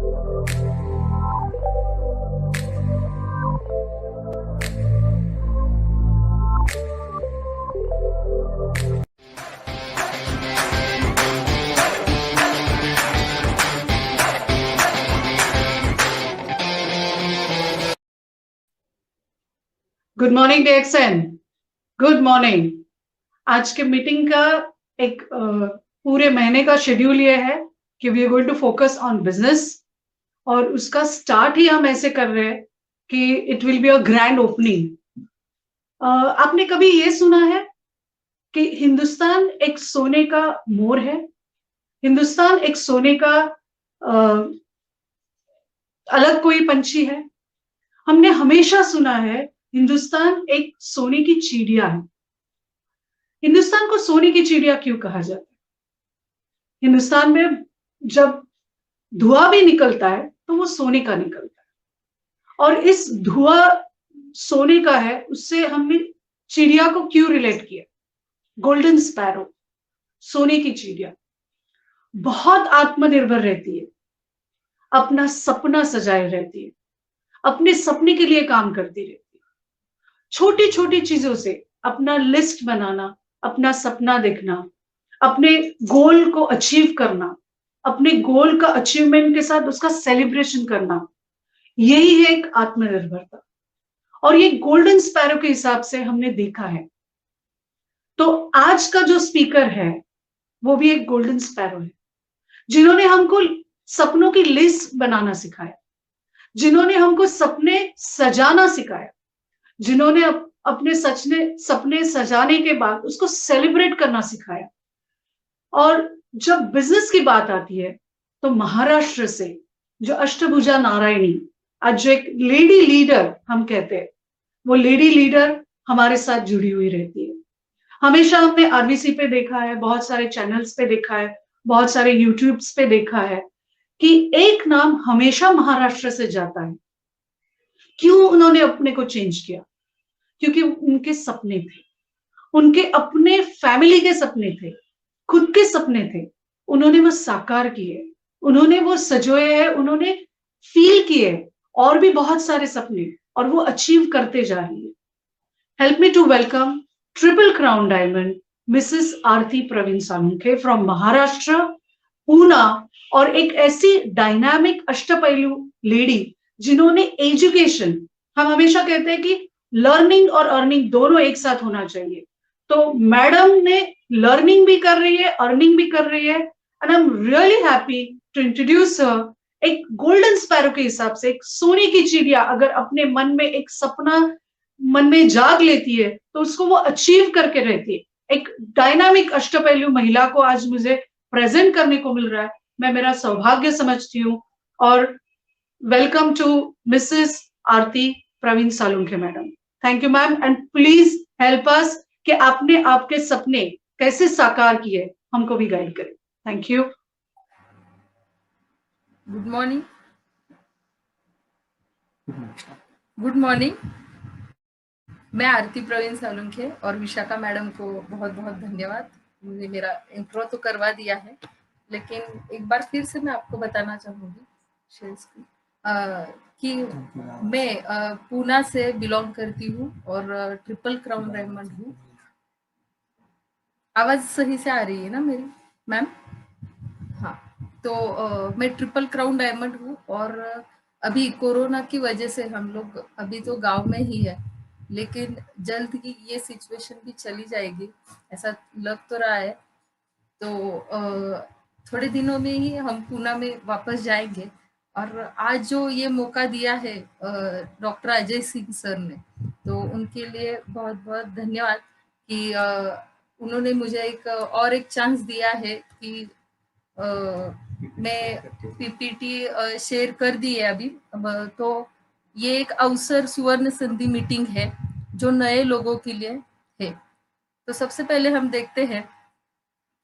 Good morning DXN, good morning. आज के meeting का एक पूरे महीने का शेड्यूल ये है कि we are going to focus on business, और उसका स्टार्ट ही हम ऐसे कर रहे हैं कि it will be a grand opening. आपने कभी ये सुना है कि हिंदुस्तान एक सोने का मोर है? हिंदुस्तान एक सोने का अलग कोई पंछी है? हमने हमेशा सुना है हिंदुस्तान एक सोने की चिड़िया है। हिंदुस्तान को सोने की चिड़िया क्यों कहा जाता है? हिंदुस्तान में जब धुआं भी निकलता है तो वो सोने का निकलता है, और इस धुआं सोने का है, उससे हमने चिड़िया को क्यों रिलेट किया? गोल्डन स्पैरो, सोने की चिड़िया, बहुत आत्मनिर्भर रहती है, अपना सपना सजाए रहती है, अपने सपने के लिए काम करती रहती है। छोटी छोटी चीजों से अपना लिस्ट बनाना, अपना सपना देखना, अपने गोल को अचीव करना, अपने गोल का अचीवमेंट के साथ उसका सेलिब्रेशन करना, यही है एक आत्मनिर्भरता। और ये गोल्डन स्पैरो के हिसाब से हमने देखा है। तो आज का जो स्पीकर है वो भी एक गोल्डन स्पैरो है, जिन्होंने हमको सपनों की लिस्ट बनाना सिखाया, जिन्होंने हमको सपने सजाना सिखाया, जिन्होंने अपने सपने सजाने के बाद उसको सेलिब्रेट करना सिखाया। और जब बिजनेस की बात आती है तो महाराष्ट्र से जो अष्टभुजा नारायणी, आज जो एक लेडी लीडर हम कहते हैं, वो लेडी लीडर हमारे साथ जुड़ी हुई रहती है। हमेशा हमने आरबीसी पे देखा है, बहुत सारे चैनल्स पे देखा है, बहुत सारे यूट्यूब्स पे देखा है कि एक नाम हमेशा महाराष्ट्र से जाता है। क्यों उन्होंने अपने को चेंज किया? क्योंकि उनके सपने थे, उनके अपने फैमिली के सपने थे, खुद के सपने थे, उन्होंने वो साकार किए, उन्होंने वो सजोए हैं, उन्होंने फील किए, और भी बहुत सारे सपने, और वो अचीव करते जा रही है। Help me to welcome triple crown diamond Mrs Aarti Praveen Salunkhe from Maharashtra, Poona, और एक ऐसी डायनामिक अष्टपहलू लेडी जिन्होंने एजुकेशन, हम हमेशा कहते हैं कि लर्निंग और अर्निंग दोनों एक साथ होना चाहिए, तो मैडम ने लर्निंग भी कर रही है, अर्निंग भी कर रही है, and I am really happy to introduce her. एक गोल्डन स्पैरो के हिसाब से, एक सोने की चिड़िया अगर अपने मन में एक सपना मन में जाग लेती है तो उसको वो अचीव करके रहती है। एक डायनामिक अष्टपहलू महिला को आज मुझे प्रेजेंट करने को मिल रहा है, मैं मेरा सौभाग्य समझती हूँ। और welcome to Mrs Aarti Praveen Salunkhe madam. Thank you ma'am, and please help us कि आपने आपके सपने कैसे साकार किए, हमको भी गाइड करें। Thank you. Good morning. Good morning. मैं आरती प्रवीण सालुंखे और विशाखा मैडम को बहुत बहुत धन्यवाद। मुझे मेरा इंट्रो तो करवा दिया है, लेकिन एक बार फिर से मैं आपको बताना चाहूँगी कि मैं पूना से बिलोंग करती हूँ और ट्रिपल क्राउन डायमंड हूँ। आवाज सही से आ रही है ना मेरी मैम? हाँ, तो मैं ट्रिपल क्राउन डायमंड हूँ और अभी कोरोना की वजह से हम लोग अभी तो गांव में ही है, लेकिन जल्द ही ये सिचुएशन भी चली जाएगी, ऐसा लग तो रहा है। तो थोड़े दिनों में ही हम पूना में वापस जाएंगे। और आज जो ये मौका दिया है डॉक्टर अजय सिंह सर ने, तो उनके लिए बहुत बहुत धन्यवाद कि उन्होंने मुझे एक चांस दिया है कि मैं पीपीटी शेयर कर दी है अभी। तो ये एक अवसर सुवर्ण संधि मीटिंग है जो नए लोगों के लिए है। तो सबसे पहले हम देखते हैं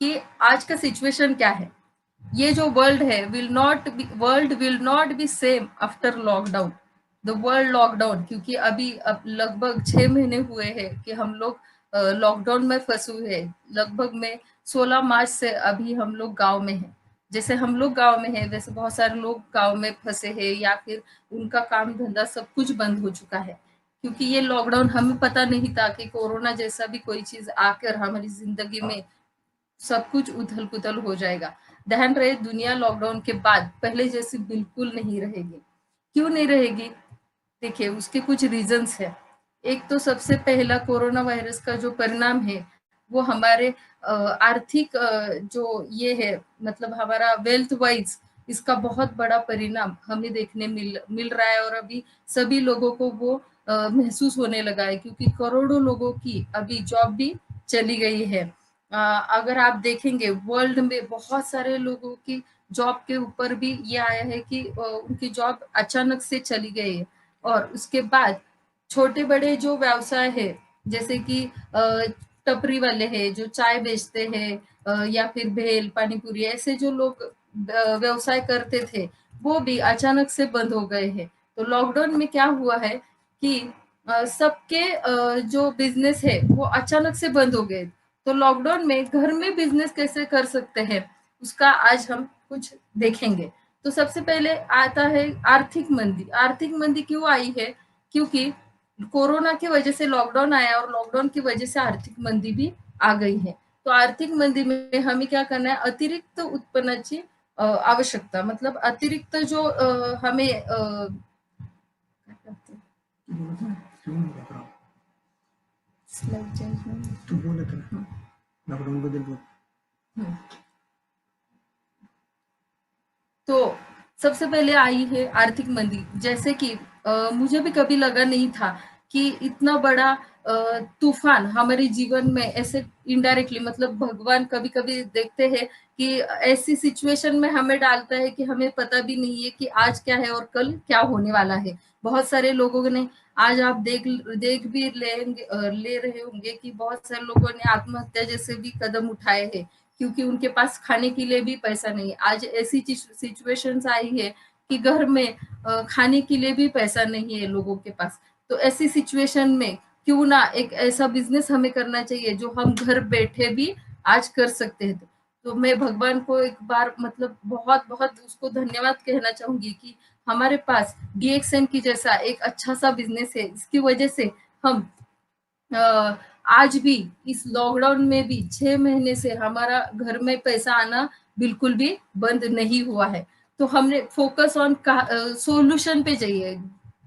कि आज का सिचुएशन क्या है। ये जो वर्ल्ड है world will not be same after lockdown, the world lockdown, क्योंकि अभी अब लगभग 6 महीने हुए हैं कि हम लोग लॉकडाउन में फंसे हुए हैं। लगभग में 16 मार्च से अभी हम लोग गांव में हैं। जैसे हम लोग गाँव में हैं, वैसे बहुत सारे लोग गाँव में फँसे हैं या फिर उनका काम धंधा सब कुछ बंद हो चुका है। क्योंकि ये लॉकडाउन हमें पता नहीं था कि कोरोना जैसा भी कोई चीज़ आकर हमारी ज़िंदगी में सब कुछ उथल-पुथल हो जाएगा। ध्यान रहे दुनिया लॉकडाउन के बाद पहले जैसी बिल्कुल नहीं रहेगी। क्यों नहीं रहेगी? देखिए उसके कुछ रीज़न्स हैं। एक तो सबसे पहला कोरोना वायरस का जो परिणाम है, वो हमारे आर्थिक जो ये है मतलब हमारा वेल्थ वाइज़ इसका बहुत बड़ा परिणाम हमें देखने मिल मिल रहा है और अभी सभी लोगों को वो महसूस होने लगा है क्योंकि करोड़ों लोगों की अभी जॉब भी चली गई है। अगर आप देखेंगे वर्ल्ड में बहुत सारे लोगों की जॉब के ऊपर भी ये आया है कि उनकी जॉब अचानक से चली गई है और उसके बाद छोटे-बड़े जो व्यवसाय है जैसे कि टपरी वाले हैं जो चाय बेचते हैं या फिर भेल, पानी पूरी ऐसे जो लोग व्यवसाय करते थे, वो भी अचानक से बंद हो गए हैं। तो लॉकडाउन में क्या हुआ है कि सबके जो बिज़नेस है वो अचानक से बंद हो गए। तो लॉकडाउन में घर में बिज़नेस कैसे कर सकते हैं, उसका आज हम कुछ देखेंगे। तो सबसे पहले आता है आर्थिक मंदी। आर्थिक मंदी क्यों आई है? क्योंकि कोरोना की वजह से लॉकडाउन आया और लॉकडाउन की वजह से आर्थिक मंदी भी आ गई है। तो आर्थिक मंदी में हमें क्या करना है अतिरिक्त उत्पन्नाची आवश्यकता मतलब अतिरिक्त जो हमें काय करते? स्लाइड चेंज तू बोलत राहा. लॉकडाऊन बद्दल बोल. तो सबसे पहले आई है आर्थिक मंदी जैसे कि मुझे भी कभी लगा नहीं था कि इतना बड़ा तूफान हमारे जीवन में ऐसे इनडायरेक्टली मतलब भगवान कभी-कभी देखते हैं कि ऐसी सिचुएशन में हमें डालता है कि हमें पता भी नहीं है कि आज क्या है और कल क्या होने वाला है। बहुत सारे लोगों ने आज आप देख भी ले रहे होंगे कि बहुत सारे लोगों ने आत्महत्या जैसे भी कदम उठाए हैं। क्योंकि उनके पास खाने के लिए भी पैसा नहीं है। आज ऐसी सिचुएशंस आई है कि घर में खाने के लिए भी पैसा नहीं है लोगों के पास। तो ऐसी सिचुएशन में क्यों ना एक ऐसा बिज़नेस हमें करना चाहिए जो हम घर बैठे भी आज कर सकते हैं। तो मैं भगवान को एक बार मतलब बहुत-बहुत उसको धन्यवाद कहना चाहूँगी कि हमारे पास डीएक्सएन की जैसा एक अच्छा-सा बिज़नेस है। इसकी वजह से हम अ, आज भी इस लॉकडाउन में भी 6 महीने से हमारा घर में पैसा आना बिल्कुल भी बंद नहीं हुआ है। तो हमने फ़ोकस ऑन सॉल्यूशन पे जाइए।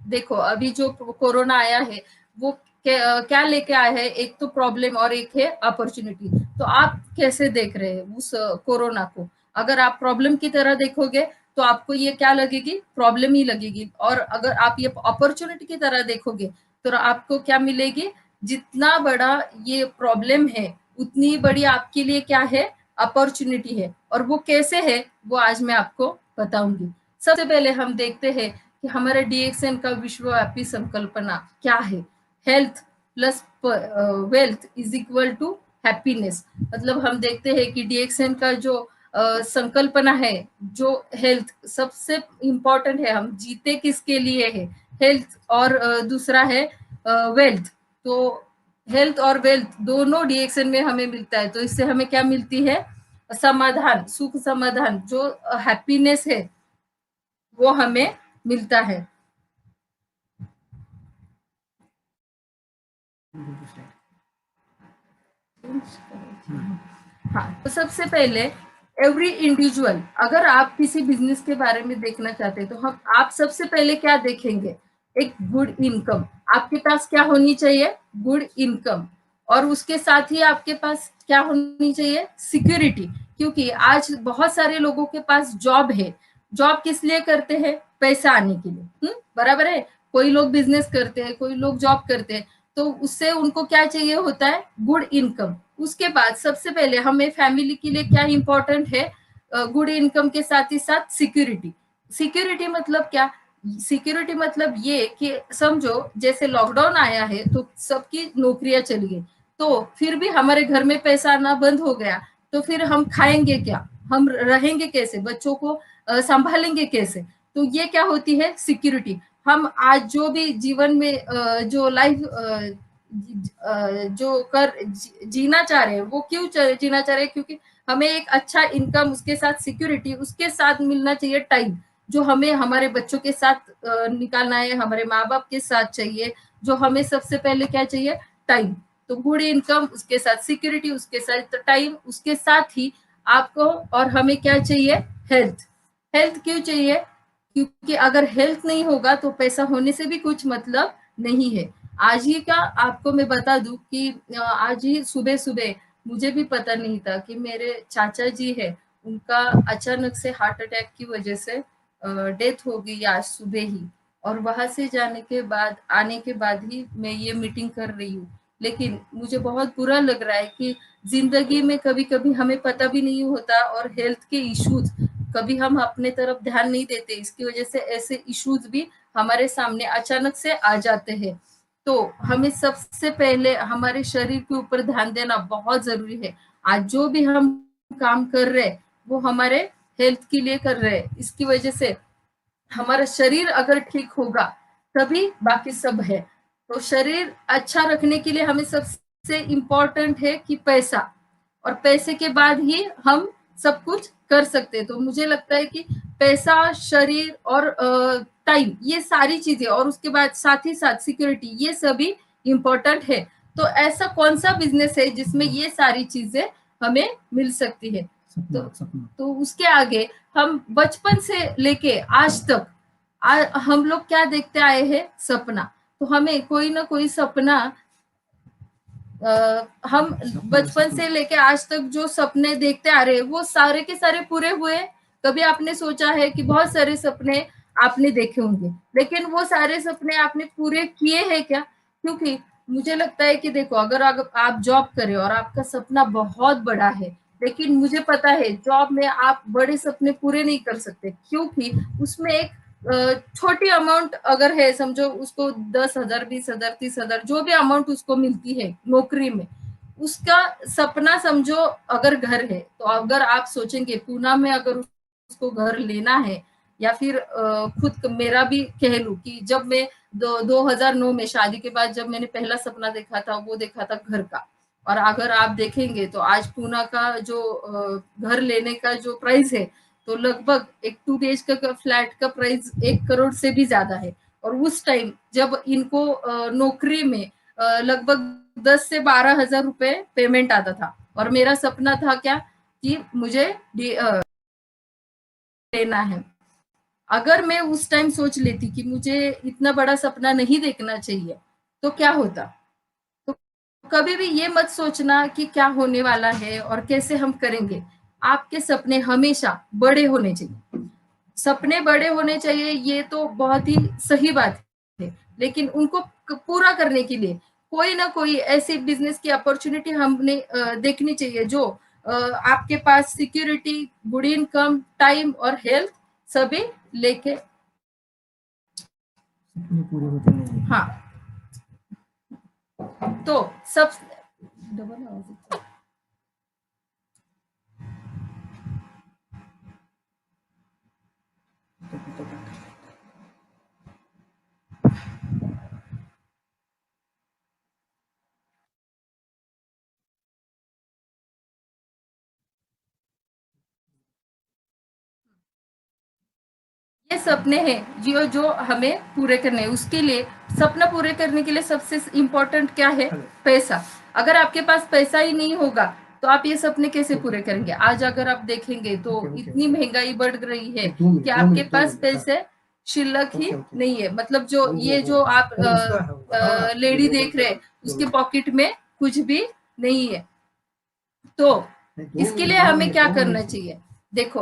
देखो अभी जो कोरोना आया है वो क्या लेके आया है, एक तो प्रॉब्लम और एक है अपॉर्च्युनिटी। तो आप कैसे देख रहे हैं उस कोरोना को? अगर आप प्रॉब्लम की तरह देखोगे तो आपको ये क्या लगेगी? प्रॉब्लम ही लगेगी और अगर आप ये अपॉर्च्युनिटी की तरह देखोगे तो आपको क्या मिलेगी? जितना बड़ा ये प्रॉब्लम है उतनी बड़ी आपके लिए क्या है अपॉर्चुनिटी है और वो कैसे है वो आज मैं आपको बताऊंगी। सबसे पहले हम देखते हैं कि हमारे डीएक्सएन का विश्वव्यापी संकल्पना क्या है। Health plus wealth is equal to happiness. मतलब हम देखते हैं कि डीएक्सएन का जो संकल्पना है जो हेल्थ सबसे इम्पोर्टेंट है, हम जीते किसके लिए है हेल्थ और दूसरा है वेल्थ। तो हेल्थ और वेल्थ दोनों डीएक्सएन में हमें मिलता है तो इससे हमें क्या मिलती है समाधान, सुख समाधान जो हैप्पीनेस है वो हमें मिलता है। हाँ, तो सबसे पहले एवरी इंडिविजुअल अगर आप किसी बिजनेस के बारे में देखना चाहते हैं तो हम आप सबसे पहले क्या देखेंगे एक गुड इनकम। आपके पास क्या होनी चाहिए गुड इनकम और उसके साथ ही आपके पास क्या होनी चाहिए सिक्योरिटी। क्योंकि आज बहुत सारे लोगों के पास जॉब है। जॉब किस लिए करते हैं पैसा आने के लिए। बराबर है। कोई लोग बिजनेस करते हैं कोई लोग जॉब करते हैं तो उससे उनको क्या चाहिए होता है गुड इनकम। उसके बाद सबसे पहले हमें फैमिली के लिए क्या इंपॉर्टेंट है गुड इनकम के साथ ही साथ सिक्योरिटी। सिक्योरिटी मतलब क्या सिक्योरिटी मतलब ये कि समझो जैसे लॉकडाउन आया है तो सबकी नौकरियां चली गई तो फिर भी हमारे घर में पैसा आना बंद हो गया तो फिर हम खाएंगे क्या हम रहेंगे कैसे बच्चों को संभालेंगे कैसे। तो ये क्या होती है सिक्योरिटी। हम आज जो भी जीवन में जो लाइफ जो जीना चाह रहे हैं वो क्यों जीना चाह रहे हैं, क्योंकि हमें एक अच्छा इनकम, उसके साथ सिक्योरिटी, उसके साथ मिलना चाहिए टाइम जो हमें हमारे बच्चों के साथ निकालना है, हमारे माँ बाप के साथ चाहिए, जो हमें सबसे पहले क्या चाहिए, टाइम। तो गुड इनकम, उसके साथ सिक्योरिटी, उसके साथ टाइम, उसके साथ ही आपको और हमें क्या चाहिए, हेल्थ। हेल्थ क्यों चाहिए, क्योंकि अगर हेल्थ नहीं होगा तो पैसा होने से भी कुछ मतलब नहीं है। आज ही का आपको मैं बता दूं कि आज ही सुबह सुबह मुझे भी पता नहीं था कि मेरे चाचा जी है, उनका अचानक से हार्ट अटैक की वजह से डेथ हो गई आज सुबह ही। और वहां से जाने के बाद, आने के बाद ही मैं ये मीटिंग कर रही हूँ। लेकिन मुझे बहुत बुरा लग रहा है कि जिंदगी में कभी कभी हमें पता भी नहीं होता, और हेल्थ के इश्यूज कभी हम अपने तरफ ध्यान नहीं देते, इसकी वजह से ऐसे इश्यूज भी हमारे सामने अचानक से आ जाते हैं। तो हमें सबसे पहले हमारे शरीर के ऊपर ध्यान देना बहुत जरूरी है। आज जो भी हम काम कर रहे हैं वो हमारे हेल्थ के लिए कर रहे हैं। इसकी वजह से हमारा शरीर अगर ठीक होगा तभी बाकी सब है। तो शरीर अच्छा रखने के लिए हमें सबसे इम्पोर्टेंट है कि पैसा, और पैसे के बाद ही हम सब कुछ कर सकते हैं। तो मुझे लगता है कि पैसा, शरीर और टाइम, ये सारी चीजें, और उसके बाद साथ ही साथ सिक्योरिटी, ये सभी इम्पोर्टेंट है। तो ऐसा कौन सा बिजनेस है जिसमें ये सारी चीजें हमें मिल सकती है? तो उसके आगे हम बचपन से लेके आज तक हम लोग क्या देखते आए हैं, सपना। तो हमें कोई ना कोई सपना, हम बचपन से लेके आज तक जो सपने देखते आ रहे हैं वो सारे के सारे पूरे हुए। कभी आपने सोचा है कि बहुत सारे सपने आपने देखे होंगे, लेकिन वो सारे सपने आपने पूरे किए हैं क्या? क्योंकि मुझे लगता है कि देखो, अगर आप जॉब करें और आपका सपना बहुत बड़ा है, लेकिन मुझे पता है जॉब में आप बड़े सपने पूरे नहीं कर सकते, क्योंकि उसमें एक छोटी अमाउंट अगर है, समझो उसको 10,000, 20,000, 30,000, जो भी अमाउंट उसको मिलती है नौकरी में, उसका सपना समझो अगर घर है, तो अगर आप सोचेंगे पूना में अगर उसको घर लेना है, या फिर खुद मेरा भी कह लूं कि जब मैं 2009 में शादी के बाद जब मैंने पहला सपना देखा था, वो देखा था घर का। और अगर आप देखेंगे तो आज पूना का जो घर लेने का जो प्राइस है, तो लगभग एक 2 BHK का फ्लैट का प्राइस 1 करोड़ से भी ज्यादा है। और उस टाइम जब इनको नौकरी में लगभग 10 से 12,000 रुपए पेमेंट आता था, और मेरा सपना था क्या, कि मुझे लेना है। अगर मैं उस टाइम सोच लेती कि मुझे इतना बड़ा सपना नहीं देखना चाहिए, तो क्या होता? तो कभी भी ये मत सोचना कि क्या होने वाला है और कैसे हम करेंगे। आपके सपने हमेशा बड़े होने चाहिए। सपने बड़े होने चाहिए, ये तो बहुत ही सही बात है, लेकिन उनको पूरा करने के लिए कोई ना कोई ऐसी बिजनेस की अपॉर्चुनिटी हमने देखनी चाहिए जो आपके पास सिक्योरिटी, गुड इनकम, टाइम और हेल्थ सभी लेके, पूरे होते नहीं। हाँ। तो सब डबल आवाज, ये सपने हैं जो हमें पूरे करने हैं। उसके लिए, सपना पूरे करने के लिए सबसे इम्पोर्टेंट क्या है? पैसा। अगर आपके पास पैसा ही नहीं होगा तो आप ये सपने कैसे पूरे करेंगे? आज अगर आप देखेंगे तो इतनी महंगाई बढ़ रही है कि आपके पास पैसे शिल्लक ही नहीं है। मतलब जो ये जो आप लेडी देख रहे हैं, उसके पॉकेट में कुछ भी नहीं है। तो इसके लिए हमें क्या करना चाहिए? देखो,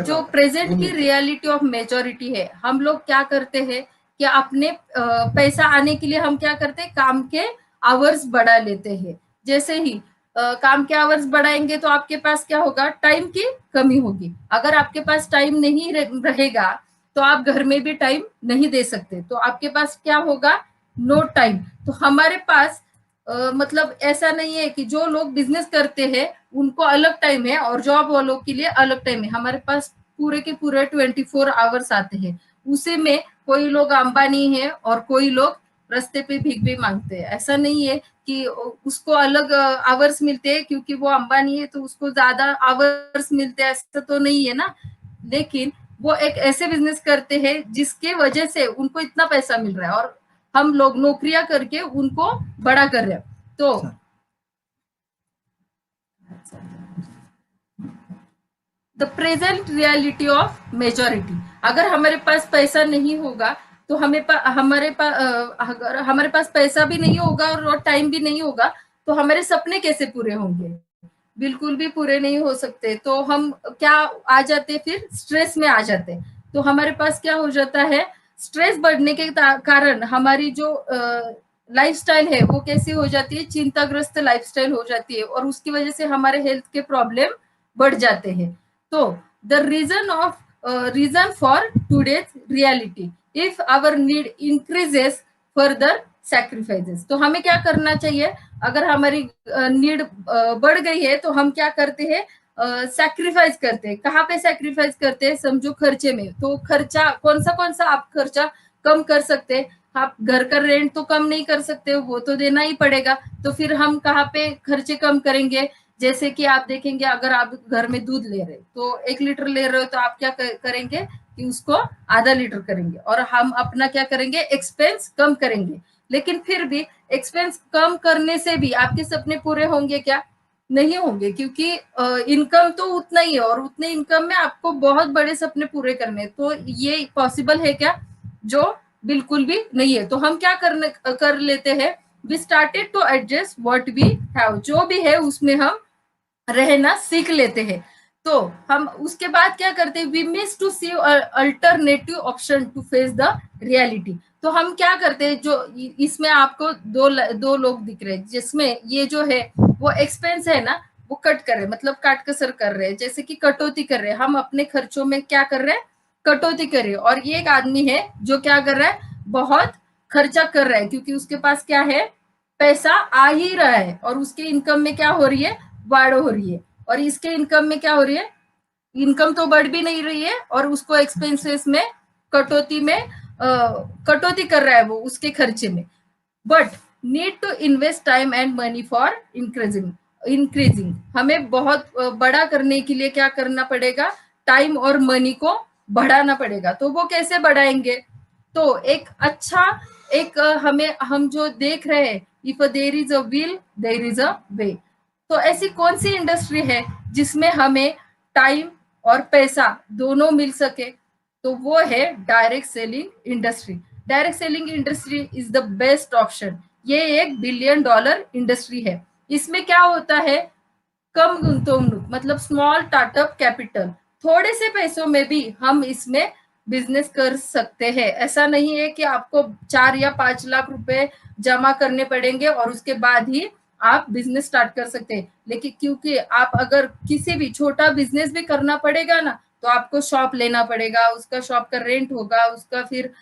जो प्रेजेंट की रियलिटी ऑफ मेजोरिटी है, हम लोग क्या करते हैं कि अपने पैसा आने के लिए हम क्या करते हैं, काम के आवर्स बढ़ा लेते हैं। जैसे ही काम के आवर्स बढ़ाएंगे तो आपके पास क्या होगा, टाइम की कमी होगी। अगर आपके पास टाइम नहीं रहेगा तो आप घर में भी टाइम नहीं दे सकते, तो आपके पास क्या होगा, नो टाइम। तो हमारे पास मतलब ऐसा नहीं है कि जो लोग बिजनेस करते हैं उनको अलग टाइम है और जॉब वालों के लिए अलग टाइम है। हमारे पास पूरे के पूरे 24 आवर्स आते हैं। उसी में कोई लोग अंबानी है और कोई लोग रास्ते पे भीख भी मांगते हैं। ऐसा नहीं है कि उसको अलग आवर्स मिलते हैं क्योंकि वो अंबानी है तो उसको ज्यादा आवर्स मिलते हैं, ऐसा तो नहीं है ना। लेकिन वो एक ऐसे बिजनेस करते हैं जिसके वजह से उनको इतना पैसा मिल रहा है और हम लोग नौकरियां करके उनको बड़ा कर रहे हैं। तो the present reality of majority, अगर हमारे पास पैसा नहीं होगा तो अगर हमारे पास पैसा भी नहीं होगा और टाइम भी नहीं होगा तो हमारे सपने कैसे पूरे होंगे? बिल्कुल भी पूरे नहीं हो सकते। तो हम क्या आ जाते, फिर स्ट्रेस में आ जाते। तो हमारे पास क्या हो जाता है, स्ट्रेस बढ़ने के कारण हमारी जो लाइफस्टाइल है वो कैसी हो जाती है, चिंताग्रस्त लाइफस्टाइल हो जाती है और उसकी वजह से हमारे हेल्थ के प्रॉब्लम बढ़ जाते हैं। तो the reason for today's reality, if our need increases further sacrifices, तो हमें क्या करना चाहिए? अगर हमारी नीड बढ़ गई है तो हम क्या करते हैं, सैक्रिफाइस करते हैं। कहाँ पे सैक्रिफाइस करते हैं? समझो खर्चे में। तो खर्चा कौन सा आप खर्चा कम कर सकते हैं? आप घर का रेंट तो कम नहीं कर सकते, वो तो देना ही पड़ेगा। तो फिर हम कहाँ पे खर्चे कम करेंगे? जैसे कि आप देखेंगे, अगर आप घर में दूध ले रहे तो 1 लीटर ले रहे हो तो आप क्या करेंगे कि उसको आधा लीटर करेंगे और हम अपना क्या करेंगे, एक्सपेंस कम करेंगे। लेकिन फिर भी एक्सपेंस कम करने से भी आपके सपने पूरे होंगे क्या? नहीं होंगे, क्योंकि इनकम तो उतना ही है और उतने इनकम में आपको बहुत बड़े सपने पूरे करने, तो ये पॉसिबल है क्या? जो बिल्कुल भी नहीं है। तो हम क्या कर लेते हैं, we started to adjust what we have, जो भी है उसमें हम रहना सीख लेते हैं। तो हम उसके बाद क्या करते हैं, we miss to see alternative option to face the reality. तो हम क्या करते हैं, जो इसमें आपको दो लोग दिख रहे हैं जिसमें ये जो है वो एक्सपेंस है ना, वो कट कर रहे हैं, मतलब काट कसर कर रहे हैं, जैसे कि कटौती कर रहे हैं। हम अपने खर्चों में क्या कर रहे हैं, कटौती कर रहे हैं। और ये एक आदमी है जो क्या कर रहा है, बहुत खर्चा कर रहा है, क्योंकि उसके पास क्या है, पैसा आ ही रहा है और उसके इनकम में क्या हो रही है, बढ़ हो रही है। और इसके इनकम में क्या हो रही है, इनकम तो बढ़ भी नहीं रही है और उसको एक्सपेंसेस में कटौती में कटौती कर रहा है वो उसके खर्चे में। But need to invest time and money for increasing, हमें बहुत बड़ा करने के लिए क्या करना पड़ेगा, टाइम और मनी को बढ़ाना पड़ेगा। तो वो कैसे बढ़ाएंगे? तो एक अच्छा हम जो देख रहे हैं, if there is a will there is a way. तो ऐसी कौन सी इंडस्ट्री है जिसमें हमें टाइम और पैसा दोनों मिल सके? तो वो है direct selling industry. Direct selling industry is the best option. ये एक $1 बिलियन इंडस्ट्री है। इसमें क्या होता है, कम गुंतवणूक, मतलब स्मॉल स्टार्टअप कैपिटल, थोड़े से पैसों में भी हम इसमें बिजनेस कर सकते हैं। ऐसा नहीं है कि आपको 4 या 5 लाख रुपए जमा करने पड़ेंगे और उसके बाद ही आप बिजनेस स्टार्ट कर सकते हैं। लेकिन क्योंकि आप अगर किसी भी छोटा बिजनेस भी करना पड़ेगा ना, तो आपको शॉप लेना पड़ेगा, उसका शॉप का रेंट होगा, उसका फिर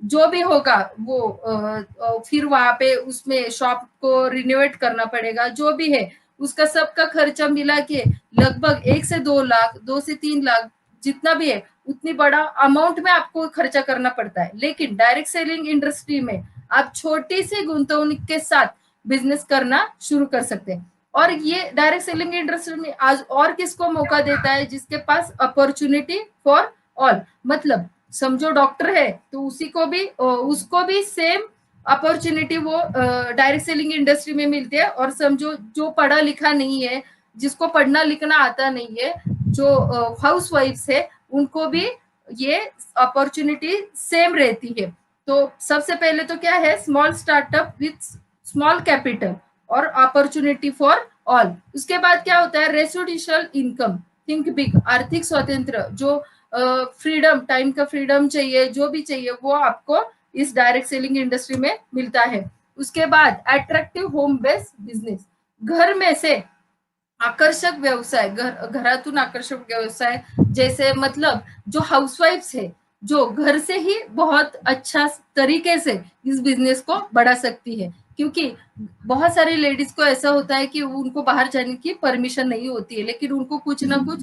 जो भी होगा वो फिर वहां पे उसमें शॉप को रिनोवेट करना पड़ेगा, जो भी है उसका सबका खर्चा मिला के लगभग 1 से 2 लाख, 2 से 3 लाख, जितना भी है उतनी बड़ा अमाउंट में आपको खर्चा करना पड़ता है। लेकिन डायरेक्ट सेलिंग इंडस्ट्री में आप छोटी सी गुंतवणूक के साथ बिजनेस करना शुरू कर सकते हैं। और ये डायरेक्ट सेलिंग इंडस्ट्री में आज और किसको मौका देता है, जिसके पास अपॉर्चुनिटी फॉर ऑल, मतलब समझो डॉक्टर है तो उसको भी सेम अपॉर्चुनिटी वो डायरेक्ट सेलिंग इंडस्ट्री में मिलती है। और समझो जो पढ़ा लिखा नहीं है, जिसको पढ़ना लिखना आता नहीं है, जो हाउस वाइफ्स है, उनको भी ये अपॉर्चुनिटी सेम रहती है। तो सबसे पहले तो क्या है, small startup with small capital और अपॉर्चुनिटी फॉर ऑल। उसके बाद क्या होता है, रेसिडुअल इनकम, थिंक बिग, आर्थिक स्वतंत्र, जो फ्रीडम, टाइम का फ्रीडम चाहिए, जो भी चाहिए वो आपको इस डायरेक्ट सेलिंग इंडस्ट्री में मिलता है। उसके बाद अट्रैक्टिव होम बेस्ड बिजनेस, घर में से आकर्षक व्यवसाय, घरातून आकर्षक व्यवसाय, जैसे मतलब जो हाउसवाइफ्स है, जो घर से ही बहुत अच्छा तरीके से इस बिजनेस को बढ़ा सकती है। क्योंकि बहुत सारी लेडीज को ऐसा होता है कि उनको बाहर जाने की परमिशन नहीं होती है, लेकिन उनको कुछ ना कुछ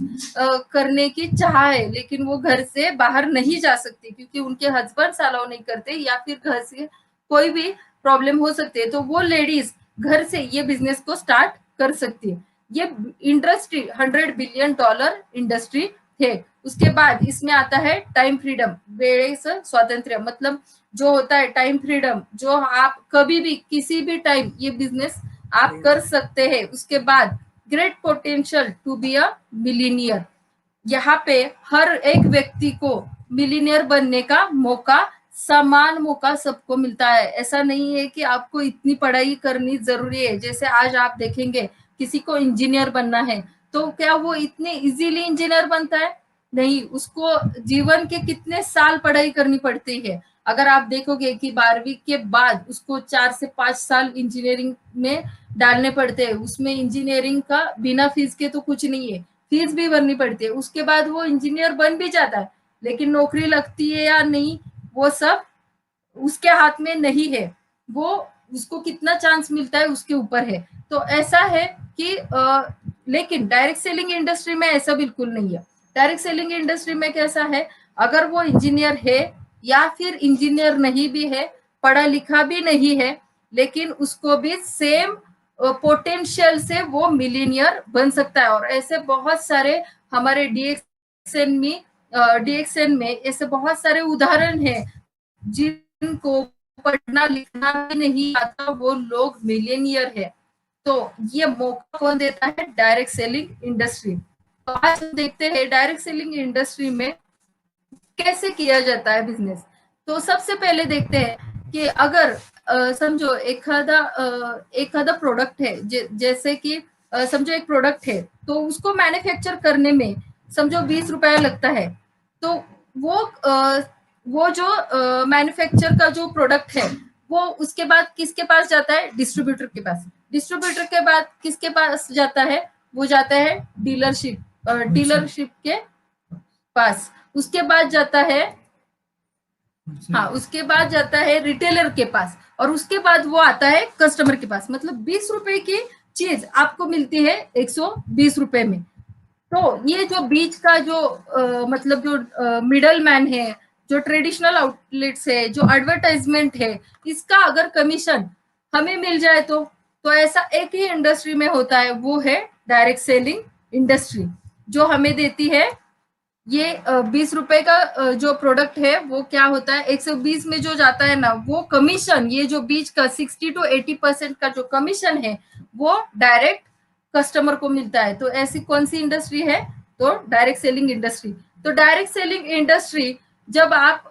करने की चाह है, लेकिन वो घर से बाहर नहीं जा सकती क्योंकि उनके हस्बैंड अलाउ नहीं करते या फिर घर से कोई भी प्रॉब्लम हो सकती है, तो वो लेडीज घर से ये बिजनेस को स्टार्ट कर सकती है। ये इंडस्ट्री $100 बिलियन इंडस्ट्री है। उसके बाद इसमें आता है टाइम फ्रीडम, वेळे से स्वातंत्र्य, मतलब जो होता है टाइम फ्रीडम, जो आप कभी भी किसी भी टाइम ये बिजनेस आप कर सकते हैं। उसके बाद great potential to be a millionaire, यहाँ पे हर एक व्यक्ति को मिलीनियर बनने का मौका, समान मौका सबको मिलता है। ऐसा नहीं है कि आपको इतनी पढ़ाई करनी जरूरी है। जैसे आज आप देखेंगे किसी को इंजीनियर बनना है, तो क्या वो इतने इजीली इंजीनियर बनता है? नहीं, उसको जीवन के कितने साल पढ़ाई करनी पड़ती है। अगर आप देखोगे कि 12वीं के बाद उसको 4 से 5 साल इंजीनियरिंग में डालने पड़ते हैं। उसमें इंजीनियरिंग का बिना फीस के तो कुछ नहीं है, फीस भी भरनी पड़ती है। उसके बाद वो इंजीनियर बन भी जाता है, लेकिन नौकरी लगती है या नहीं वो सब उसके हाथ में नहीं है। वो उसको कितना चांस मिलता है उसके ऊपर है। तो ऐसा है कि लेकिन डायरेक्ट सेलिंग इंडस्ट्री में ऐसा बिल्कुल नहीं है। डायरेक्ट सेलिंग इंडस्ट्री में कैसा है, अगर वो इंजीनियर है या फिर इंजीनियर नहीं भी है, पढ़ा लिखा भी नहीं है, लेकिन उसको भी सेम पोटेंशियल से वो मिलीनियर बन सकता है। और ऐसे बहुत सारे हमारे डीएक्सएन में ऐसे बहुत सारे उदाहरण हैं जिनको पढ़ना लिखना भी नहीं आता, वो लोग मिलीनियर है। तो ये मौका कौन देता है? Direct selling industry. तो आज हम देखते हैं डायरेक्ट सेलिंग इंडस्ट्री में कैसे किया जाता है बिजनेस। तो सबसे पहले देखते हैं कि अगर समझो एखादा प्रोडक्ट है, जैसे कि समझो एक प्रोडक्ट है, तो उसको मैन्युफैक्चर करने में समझो 20 रुपया लगता है। तो वो जो मैन्युफैक्चर का जो प्रोडक्ट है, वो उसके बाद किसके पास जाता है? डिस्ट्रीब्यूटर के पास। डिस्ट्रीब्यूटर के बाद किसके पास जाता है? वो जाता है डीलरशिप के पास। उसके बाद जाता है, हाँ, उसके बाद जाता है रिटेलर के पास, और उसके बाद वो आता है कस्टमर के पास। मतलब 20 रुपए की चीज आपको मिलती है 120 रुपए में। तो ये जो बीच का जो मतलब जो मिडल मैन है, जो ट्रेडिशनल आउटलेट्स है, जो एडवर्टाइजमेंट है, इसका अगर कमीशन हमें मिल जाए तो ऐसा एक ही इंडस्ट्री में होता है, वो है डायरेक्ट सेलिंग इंडस्ट्री, जो हमें देती है ये 20 रुपए का जो प्रोडक्ट है वो क्या होता है, 120 में जो जाता है ना, वो कमीशन, ये जो बीच का 60 to 80% का जो कमीशन है वो डायरेक्ट कस्टमर को मिलता है। तो ऐसी कौन सी इंडस्ट्री है? तो डायरेक्ट सेलिंग इंडस्ट्री। तो डायरेक्ट सेलिंग इंडस्ट्री जब आप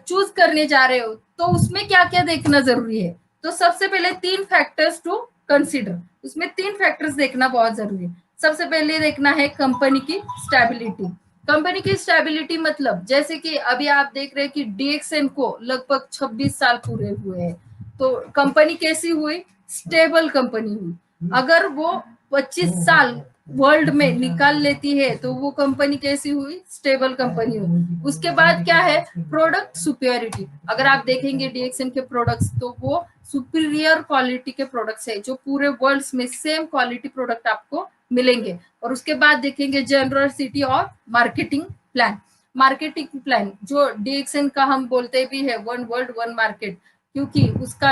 चूज करने जा रहे हो तो उसमें क्या क्या देखना जरूरी है? तो सबसे पहले 3 फैक्टर्स टू कंसिडर। उसमें 3 फैक्टर्स देखना बहुत जरूरी है। सबसे पहले देखना है कंपनी की स्टेबिलिटी। कंपनी की स्टेबिलिटी मतलब जैसे कि अभी आप देख रहे हैं कि डीएक्सएन को लगभग 26 साल पूरे हुए हैं। तो कंपनी कैसी हुई? स्टेबल कंपनी हुई। अगर वो 25 साल वर्ल्ड में निकाल लेती है तो वो कंपनी कैसी हुई? स्टेबल कंपनी हुई। उसके बाद क्या है? Product superiority. अगर आप देखेंगे डीएक्सएन के प्रोडक्ट्स, तो वो सुपीरियर क्वालिटी के प्रोडक्ट्स है, जो पूरे वर्ल्ड में सेम क्वालिटी प्रोडक्ट आपको मिलेंगे। और उसके बाद देखेंगे जनरसिटी और मार्केटिंग प्लान। मार्केटिंग प्लान जो डीएक्सएन का हम बोलते भी है वन वर्ल्ड वन मार्केट, क्योंकि उसका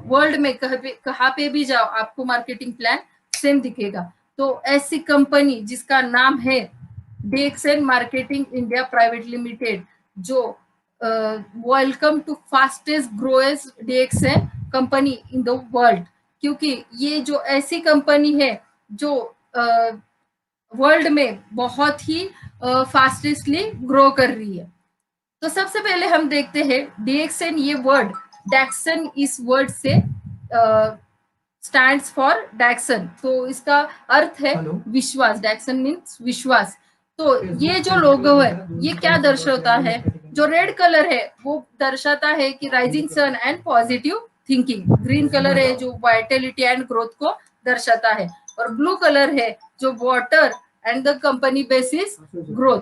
वर्ल्ड में कहाँ पे भी जाओ आपको मार्केटिंग प्लान सेम दिखेगा। तो ऐसी कंपनी जिसका नाम है DXN marketing India private limited, जो welcome to fastest growing DXN company in the world, क्योंकि ये जो ऐसी कंपनी है जो वर्ल्ड में बहुत ही फास्टेस्टली ग्रो कर रही है। तो सबसे पहले हम देखते हैं डीएक्सएन। ये वर्ड डैक्सन इस वर्ड से स्टैंड्स फॉर डैक्सन, तो इसका अर्थ है विश्वास। डैक्सन मीन्स विश्वास। तो ये जो लोगो है ये क्या दर्शाता है? जो रेड कलर है वो दर्शाता है कि rising sun and positive thinking. Green colour है जो वाइटलिटी एंड ग्रोथ को दर्शाता है, और ब्लू कलर है जो water and the company basis growth.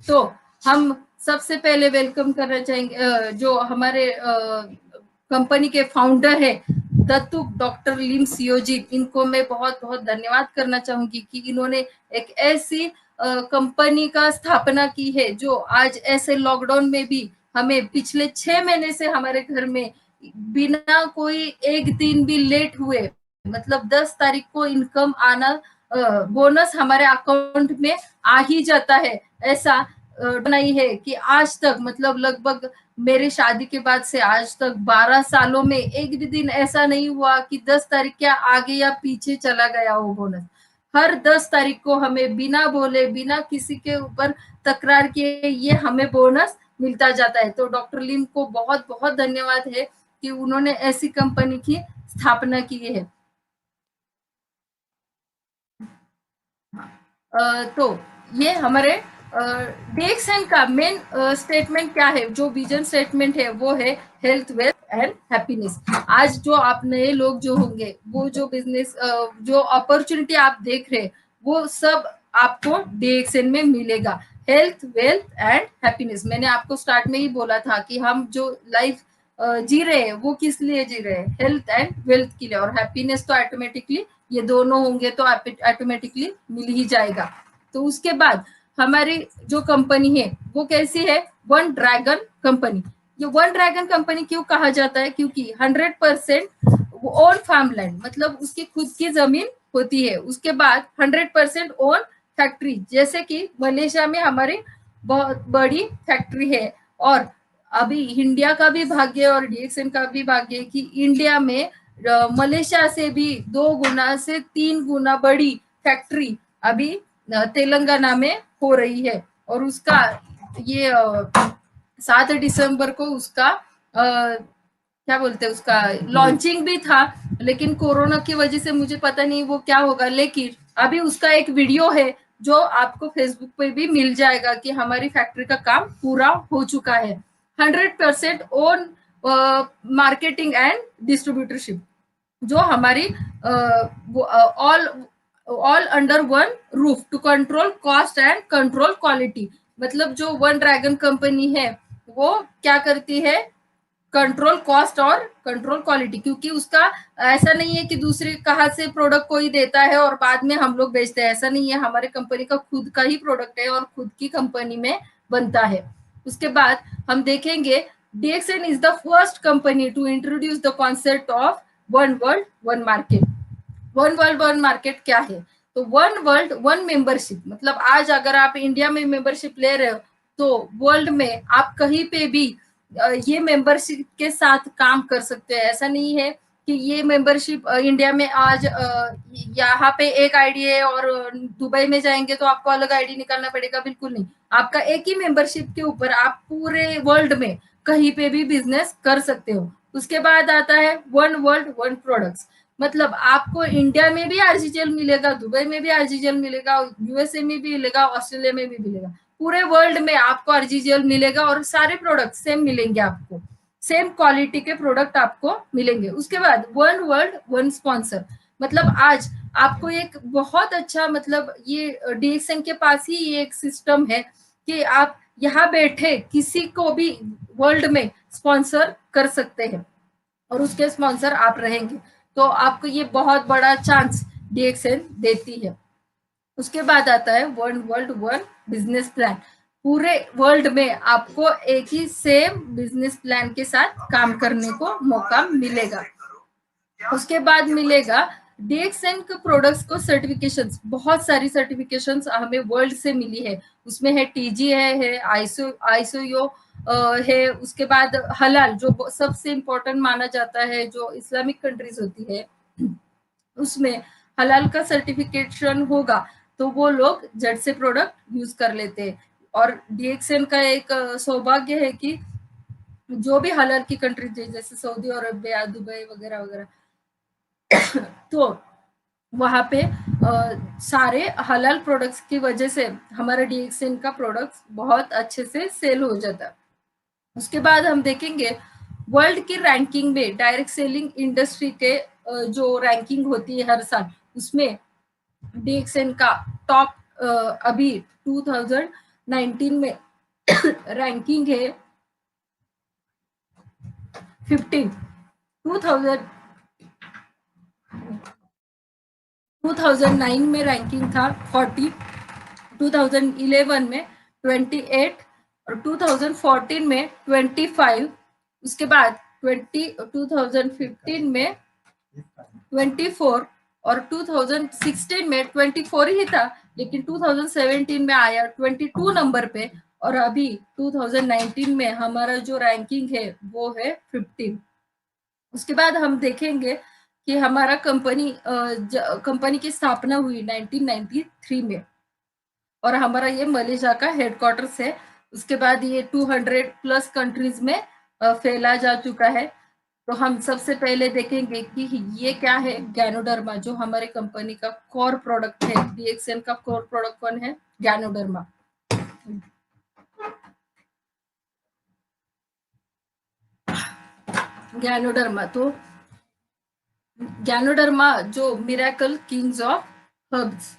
तो हम सबसे पहले वेलकम करना चाहेंगे जो हमारे कंपनी के फाउंडर है दत्तू डॉक्टर लिम सियोजी। इनको मैं बहुत बहुत धन्यवाद करना चाहूंगी कि इन्होंने एक ऐसी कंपनी का स्थापना की है जो आज ऐसे लॉकडाउन में भी हमें पिछले 6 महीने से हमारे घर में बिना कोई एक दिन भी लेट हुए, मतलब 10 तारीख को इनकम आना, बोनस हमारे अकाउंट में आ ही जाता है, ऐसा नहीं है कि आज तक, मतलब लगभग मेरी शादी के बाद से आज तक 12 सालों में एक भी दिन ऐसा नहीं हुआ कि 10 तारीख के आगे या पीछे चला गया वो बोनस। हर 10 तारीख को हमें बिना बोले, बिना किसी के ऊपर तकरार किए ये हमें बोनस मिलता जाता है। तो डॉक्टर लिम को बहुत बहुत धन्यवाद है कि उन्होंने ऐसी कंपनी की स्थापना की है। तो ये हमारे DXN का मेन स्टेटमेंट क्या है, जो विजन स्टेटमेंट है वो है हेल्थ, वेल्थ एंड हैप्पीनेस। आज जो आप नए लोग जो होंगे, वो जो बिजनेस जो अपॉर्चुनिटी आप देख रहे हैं, वो सब आपको DXN में मिलेगा। हेल्थ, वेल्थ एंड हैप्पीनेस, मैंने आपको स्टार्ट में ही बोला था कि हम जो लाइफ जी रहे हैं वो किस लिए जी रहे हैं, हेल्थ एंड वेल्थ के लिए, और हैप्पीनेस तो ऑटोमेटिकली ये दोनों होंगे तो ऑटोमेटिकली मिल ही जाएगा। तो उसके बाद हमारी जो कंपनी है वो कैसी है, वन ड्रैगन कंपनी। ये वन ड्रैगन कंपनी क्यों कहा जाता है, क्योंकि 100% ओन फार्म लैंड, मतलब उसकी खुद की जमीन होती है। उसके बाद 100% ओन फैक्ट्री, जैसे कि मलेशिया में हमारी बहुत बड़ी फैक्ट्री है, और अभी इंडिया का भी भाग्य और DXN का भी भाग्य कि इंडिया में मलेशिया से भी 2 गुना से 3 गुना बड़ी फैक्ट्री अभी तेलंगाना में हो रही है। और उसका ये 7 दिसंबर को उसका क्या बोलते हैं, उसका लॉन्चिंग भी था, लेकिन कोरोना की वजह से मुझे पता नहीं वो क्या होगा, लेकिन अभी उसका एक वीडियो है जो आपको फेसबुक पे भी मिल जाएगा कि हमारी फैक्ट्री का काम पूरा हो चुका है। 100% ओन मार्केटिंग एंड डिस्ट्रीब्यूटरशिप, जो हमारी all under one roof to control cost and control quality. मतलब जो वन ड्रैगन कंपनी है वो क्या करती है, कंट्रोल कॉस्ट और कंट्रोल क्वालिटी, क्योंकि उसका ऐसा नहीं है कि दूसरे कहाँ से प्रोडक्ट कोई देता है और बाद में हम लोग बेचते हैं, ऐसा नहीं है। हमारे कंपनी का खुद का ही प्रोडक्ट है और खुद की कंपनी में बनता है। उसके बाद हम देखेंगे DXN is the first company to introduce the concept of one world one market। One world one market क्या है, तो वन वर्ल्ड वन मेंबरशिप, मतलब आज अगर आप इंडिया में मेंबरशिप ले रहे हो तो वर्ल्ड में आप कहीं पे भी ये मेंबरशिप के साथ काम कर सकते हैं। ऐसा नहीं है कि ये मेंबरशिप इंडिया में आज यहाँ पे एक आईडी है और दुबई में जाएंगे तो आपको अलग आईडी निकालना पड़ेगा, बिल्कुल नहीं। आपका एक ही मेंबरशिप के ऊपर आप पूरे वर्ल्ड में कहीं पे भी बिजनेस कर सकते हो। उसके बाद आता है वन वर्ल्ड वन प्रोडक्ट्स, मतलब आपको इंडिया में भी आरजीजीएल मिलेगा, दुबई में भी आरजीजीएल मिलेगा, यूएसए में भी मिलेगा, ऑस्ट्रेलिया में भी मिलेगा, पूरे वर्ल्ड में आपको आरजीजीएल मिलेगा और सारे प्रोडक्ट सेम मिलेंगे, आपको सेम क्वालिटी के प्रोडक्ट आपको मिलेंगे। उसके बाद वन वर्ल्ड वन स्पॉन्सर, मतलब आज आपको एक बहुत अच्छा, मतलब ये DXN के पास ही ये एक सिस्टम है कि आप यहाँ बैठे किसी को भी वर्ल्ड में स्पॉन्सर कर सकते हैं और उसके स्पॉन्सर आप रहेंगे, तो आपको ये बहुत बड़ा चांस DXN देती है। उसके बाद आता है one world one business plan, पूरे वर्ल्ड में आपको एक ही सेम बिजनेस प्लान के साथ काम करने को मौका मिलेगा। उसके बाद मिलेगा DXN के प्रोडक्ट्स को सर्टिफिकेशंस, बहुत सारी सर्टिफिकेशंस हमें वर्ल्ड से मिली है। उसमें है TG है ISO है। उसके बाद हलाल, जो सबसे इम्पोर्टेंट माना जाता है, जो इस्लामिक कंट्रीज होती है उसमें हलाल का सर्टिफिकेशन होगा तो वो लोग झट से प्रोडक्ट यूज कर लेते हैं। और DXN का एक सौभाग्य है कि जो भी हलाल की कंट्रीज है, जैसे सऊदी अरबिया, दुबई वगैरह वगैरह, तो वहां पे सारे हलाल प्रोडक्ट्स की वजह से हमारा DXN का प्रोडक्ट्स बहुत अच्छे से सेल हो जाता है। उसके बाद हम देखेंगे वर्ल्ड की रैंकिंग में, डायरेक्ट सेलिंग इंडस्ट्री के जो रैंकिंग होती है हर साल, उसमें DXN का टॉप अभी 2019 में रैंकिंग है 15, 2009 में रैंकिंग था 40, 2011 में 28 और 2014 में 25। उसके बाद 2015 में 24 और 2016 में 24 ही था, लेकिन 2017 में आया 22 नंबर पे, और अभी 2019 में हमारा जो रैंकिंग है वो है 15। उसके बाद हम देखेंगे कि हमारा कंपनी की स्थापना हुई 1993 में, और हमारा ये मलेशिया का हेडक्वार्टर्स है। उसके बाद ये 200 प्लस कंट्रीज में फैला जा चुका है। तो हम सबसे पहले देखेंगे कि ये क्या है गैनोडर्मा, जो हमारे कंपनी का कोर प्रोडक्ट है। डीएक्सएन का कोर प्रोडक्ट कौन है? गैनोडर्मा। गैनोडर्मा, तो गैनोडर्मा जो मिरेकल किंग्स ऑफ हर्ब्स।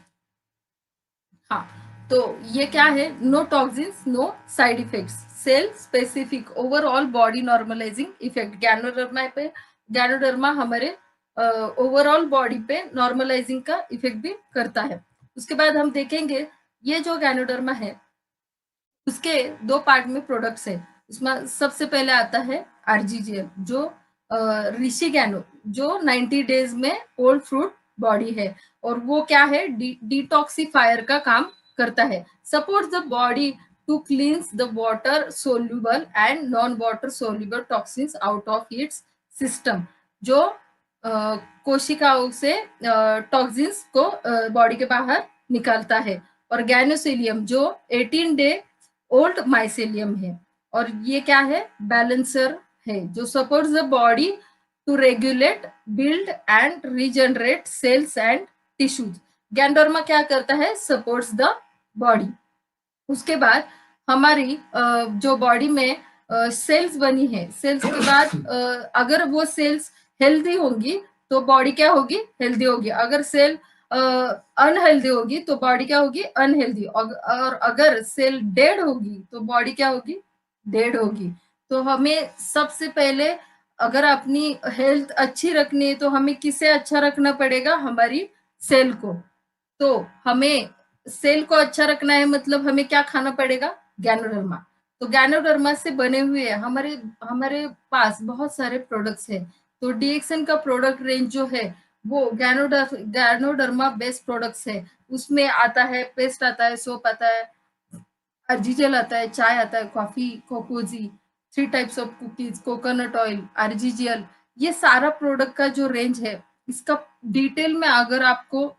हाँ, तो ये क्या है? No toxins, no side effects, cell specific, overall body normalizing effect. Ganoderma हमारे ओवरऑल बॉडी पे नॉर्मलाइजिंग का इफेक्ट भी करता है। उसके बाद हम देखेंगे ये जो गैनोडर्मा है उसके 2 पार्ट में प्रोडक्ट्स है। उसमें सबसे पहले आता है आरजीजीएल, जो ऋषि गैनो, जो 90 डेज में ओल्ड फ्रूट बॉडी है, और वो क्या है? डिटॉक्सिफायर का काम करता है। Supports the body to cleanse the water soluble and non water soluble toxins out of its system, जो कोशिकाओं से टॉक्सिन्स को बॉडी के बाहर निकालता है। और गैनोसिलियम जो 18 डे ओल्ड माइसेलियम है, और ये क्या है? बैलेंसर है, जो supports the body to regulate, build and regenerate cells and tissues. Ganoderma क्या करता है? Supports the body. उसके बाद हमारी जो बॉडी में सेल्स बनी है, सेल्स के बाद अगर वो सेल्स हेल्दी होंगी तो बॉडी क्या होगी? हेल्दी होगी। अगर सेल अनहेल्दी होगी तो बॉडी क्या होगी? अनहेल्दी। और अगर सेल डेड होगी तो बॉडी क्या होगी? डेड होगी। तो हमें सबसे पहले अगर अपनी हेल्थ अच्छी रखनी है तो हमें किसे अच्छा रखना पड़ेगा? हमारी सेल को। तो हमें सेल को अच्छा रखना है, मतलब हमें क्या खाना पड़ेगा? गैनोडर्मा। तो गैनोडर्मा से बने हुए हमारे पास बहुत सारे प्रोडक्ट्स हैं। तो डीएक्सएन का प्रोडक्ट रेंज जो है वो गैनोडर्मा बेस्ड प्रोडक्ट्स है। उसमें आता है पेस्ट, आता है सोप, आता है आरजीजेल, आता है चाय, आता है coffee, Cocozhi, 3 types of cookies, coconut oil, RGGL. ये सारा प्रोडक्ट का जो रेंज है, इसका डिटेल में अगर आपको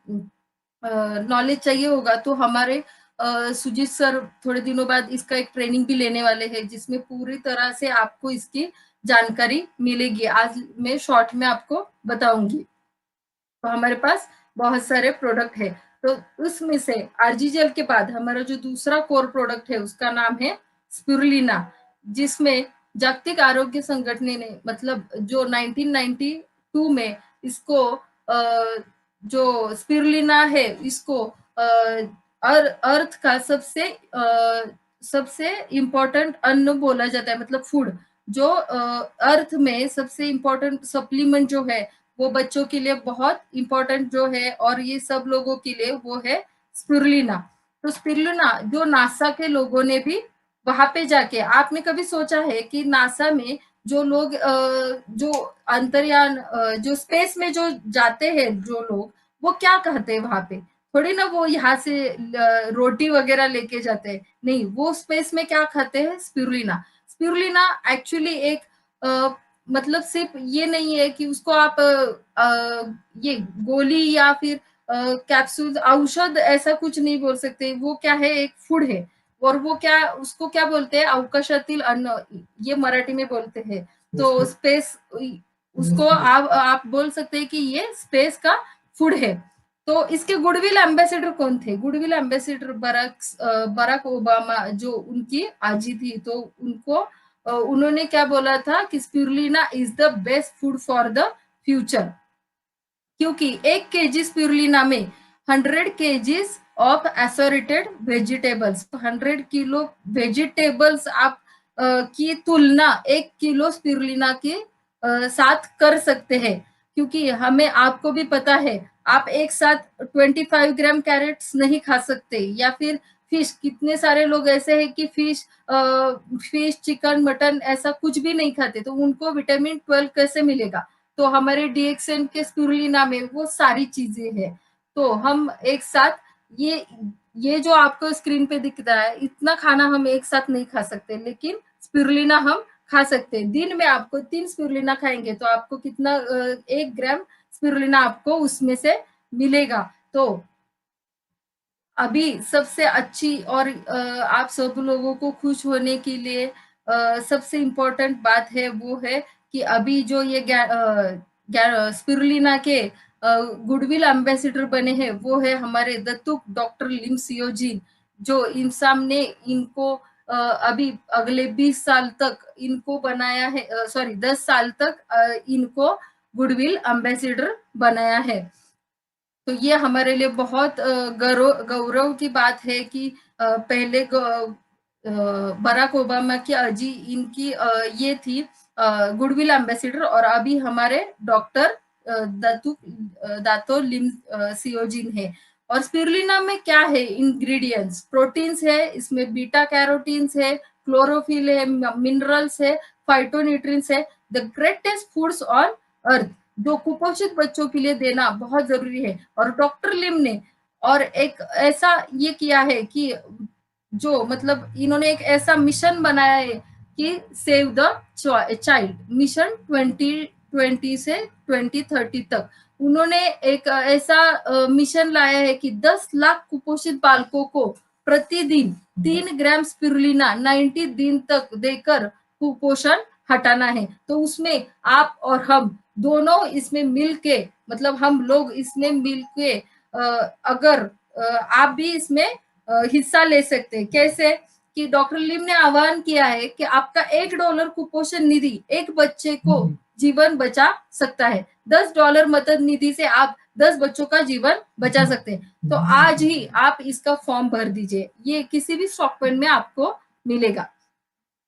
नॉलेज चाहिए होगा तो हमारे सुजीत सर थोड़े दिनों बाद इसका एक ट्रेनिंग भी लेने वाले हैं, जिसमें पूरी तरह से आपको इसकी जानकारी मिलेगी। आज मैं शॉर्ट में आपको बताऊंगी। तो हमारे पास बहुत सारे प्रोडक्ट है। तो उसमें से आरजीजेल के बाद हमारा जो दूसरा कोर प्रोडक्ट है उसका नाम है स्पिरुलिना, जिसमें जागतिक आरोग्य संगठन ने, मतलब जो 1992 में इसको जो स्पिरुलिना है इसको अर्थ का सबसे इम्पोर्टेंट अन्न बोला जाता है, मतलब फूड। जो अर्थ में सबसे इम्पोर्टेंट सप्लीमेंट जो है वो बच्चों के लिए बहुत इम्पोर्टेंट जो है, और ये सब लोगों के लिए वो है स्पिरुलिना। तो स्पिरुलिना जो नासा के लोगों ने भी वहां पे जाके, आपने कभी सोचा है कि नासा में जो लोग जो अंतरियान जो स्पेस में जो जाते हैं जो लोग, वो क्या कहते हैं वहां पे? थोड़ी ना वो यहाँ से रोटी वगैरह लेके जाते हैं, नहीं, वो स्पेस में क्या खाते हैं? स्पिरुलिना। स्पिरुलिना एक्चुअली एक मतलब सिर्फ ये नहीं है कि उसको आप ये गोली या फिर कैप्सूल, औषध ऐसा कुछ नहीं बोल सकते। वो क्या है? एक फूड है। और वो क्या, उसको क्या बोलते हैं? अवकाशातील अन्न, ये मराठी में बोलते हैं। तो स्पेस, उसको आप बोल सकते हैं कि ये स्पेस का फूड है। तो इसके गुडविल एम्बेसडर कौन थे? गुडविल एम्बेसडर बराक ओबामा, जो उनकी आजी थी। तो उनको उन्होंने क्या बोला था कि spirulina is the best food for the future, क्योंकि 1 केजी स्पिरुलिना में 100 kgs of assorted vegetables, 100 kilo vegetables आप की तुलना 1 किलो स्पिरुलिना के साथ कर सकते हैं। क्योंकि हमें, आपको भी पता है, आप एक साथ 25 ग्राम कैरेट्स नहीं खा सकते, या फिर फिश, कितने सारे लोग ऐसे हैं कि फिश, चिकन, मटन ऐसा कुछ भी नहीं खाते, तो उनको विटामिन 12 कैसे मिलेगा? तो हमारे डीएक्सएन के स्पिरुलिना में वो सारी चीजें हैं। तो हम एक साथ ये जो आपको स्क्रीन पे दिख रहा है, इतना खाना हम एक साथ नहीं खा सकते, लेकिन स्पिरुलिना हम खा सकते हैं। दिन में आपको 3 स्पिरुलिना खाएंगे तो आपको कितना 1 ग्राम स्पिरुलिना आपको उसमें से मिलेगा। तो अभी सबसे अच्छी और आप सब लोगों को खुश होने के लिए सबसे इम्पोर्टेंट बात है वो है कि अभी जो ये स्पिरुलिना के गुडविल एम्बेसडर बने हैं वो है हमारे दत्तुक डॉक्टर लिम सियोजिन, जो इंसाम ने इनको अभी अगले 20 साल तक इनको बनाया है, सॉरी 10 साल तक इनको गुडविल एम्बेसडर बनाया है। तो ये हमारे लिए बहुत गौरव की बात है कि पहले बराक ओबामा की अजी इनकी ये थी गुडविल एम्बेसडर, और अभी हमारे डॉक्टर दातो लिम सियोजिन है। और स्पिरुलिना में क्या है इंग्रेडिएंट्स? प्रोटीन्स है, इसमें बीटा कैरोटीन्स है, क्लोरोफिल है, मिनरल्स है, फाइटोन्यूट्रिएंट्स है, the greatest foods on earth, जो कुपोषित बच्चों के लिए देना बहुत जरूरी है। और डॉक्टर लिम ने और एक ऐसा ये किया है कि जो मतलब इन्होंने एक ऐसा मिशन बनाया है कि सेव द चाइल्ड मिशन 2020 से 2030 तक। उन्होंने एक ऐसा मिशन लाया है कि 10 लाख कुपोषित बालकों को प्रतिदिन 3 ग्राम स्पिरुलिना 90 दिन तक देकर कुपोषण हटाना है। तो उसमें आप और हम दोनों इसमें मिलके, मतलब हम लोग इसमें मिलके अगर आप भी इसमें हिस्सा ले सकते हैं। कैसे? कि डॉक्टर लिम ने आह्वान किया है कि आपका $1 कुपोषण निधि एक बच्चे को जीवन बचा सकता है। $10 मदद निधि से आप 10 बच्चों का जीवन बचा सकते हैं। तो आज ही आप इसका फॉर्म भर दीजिए, ये किसी भी स्टॉक पॉइंट में आपको मिलेगा।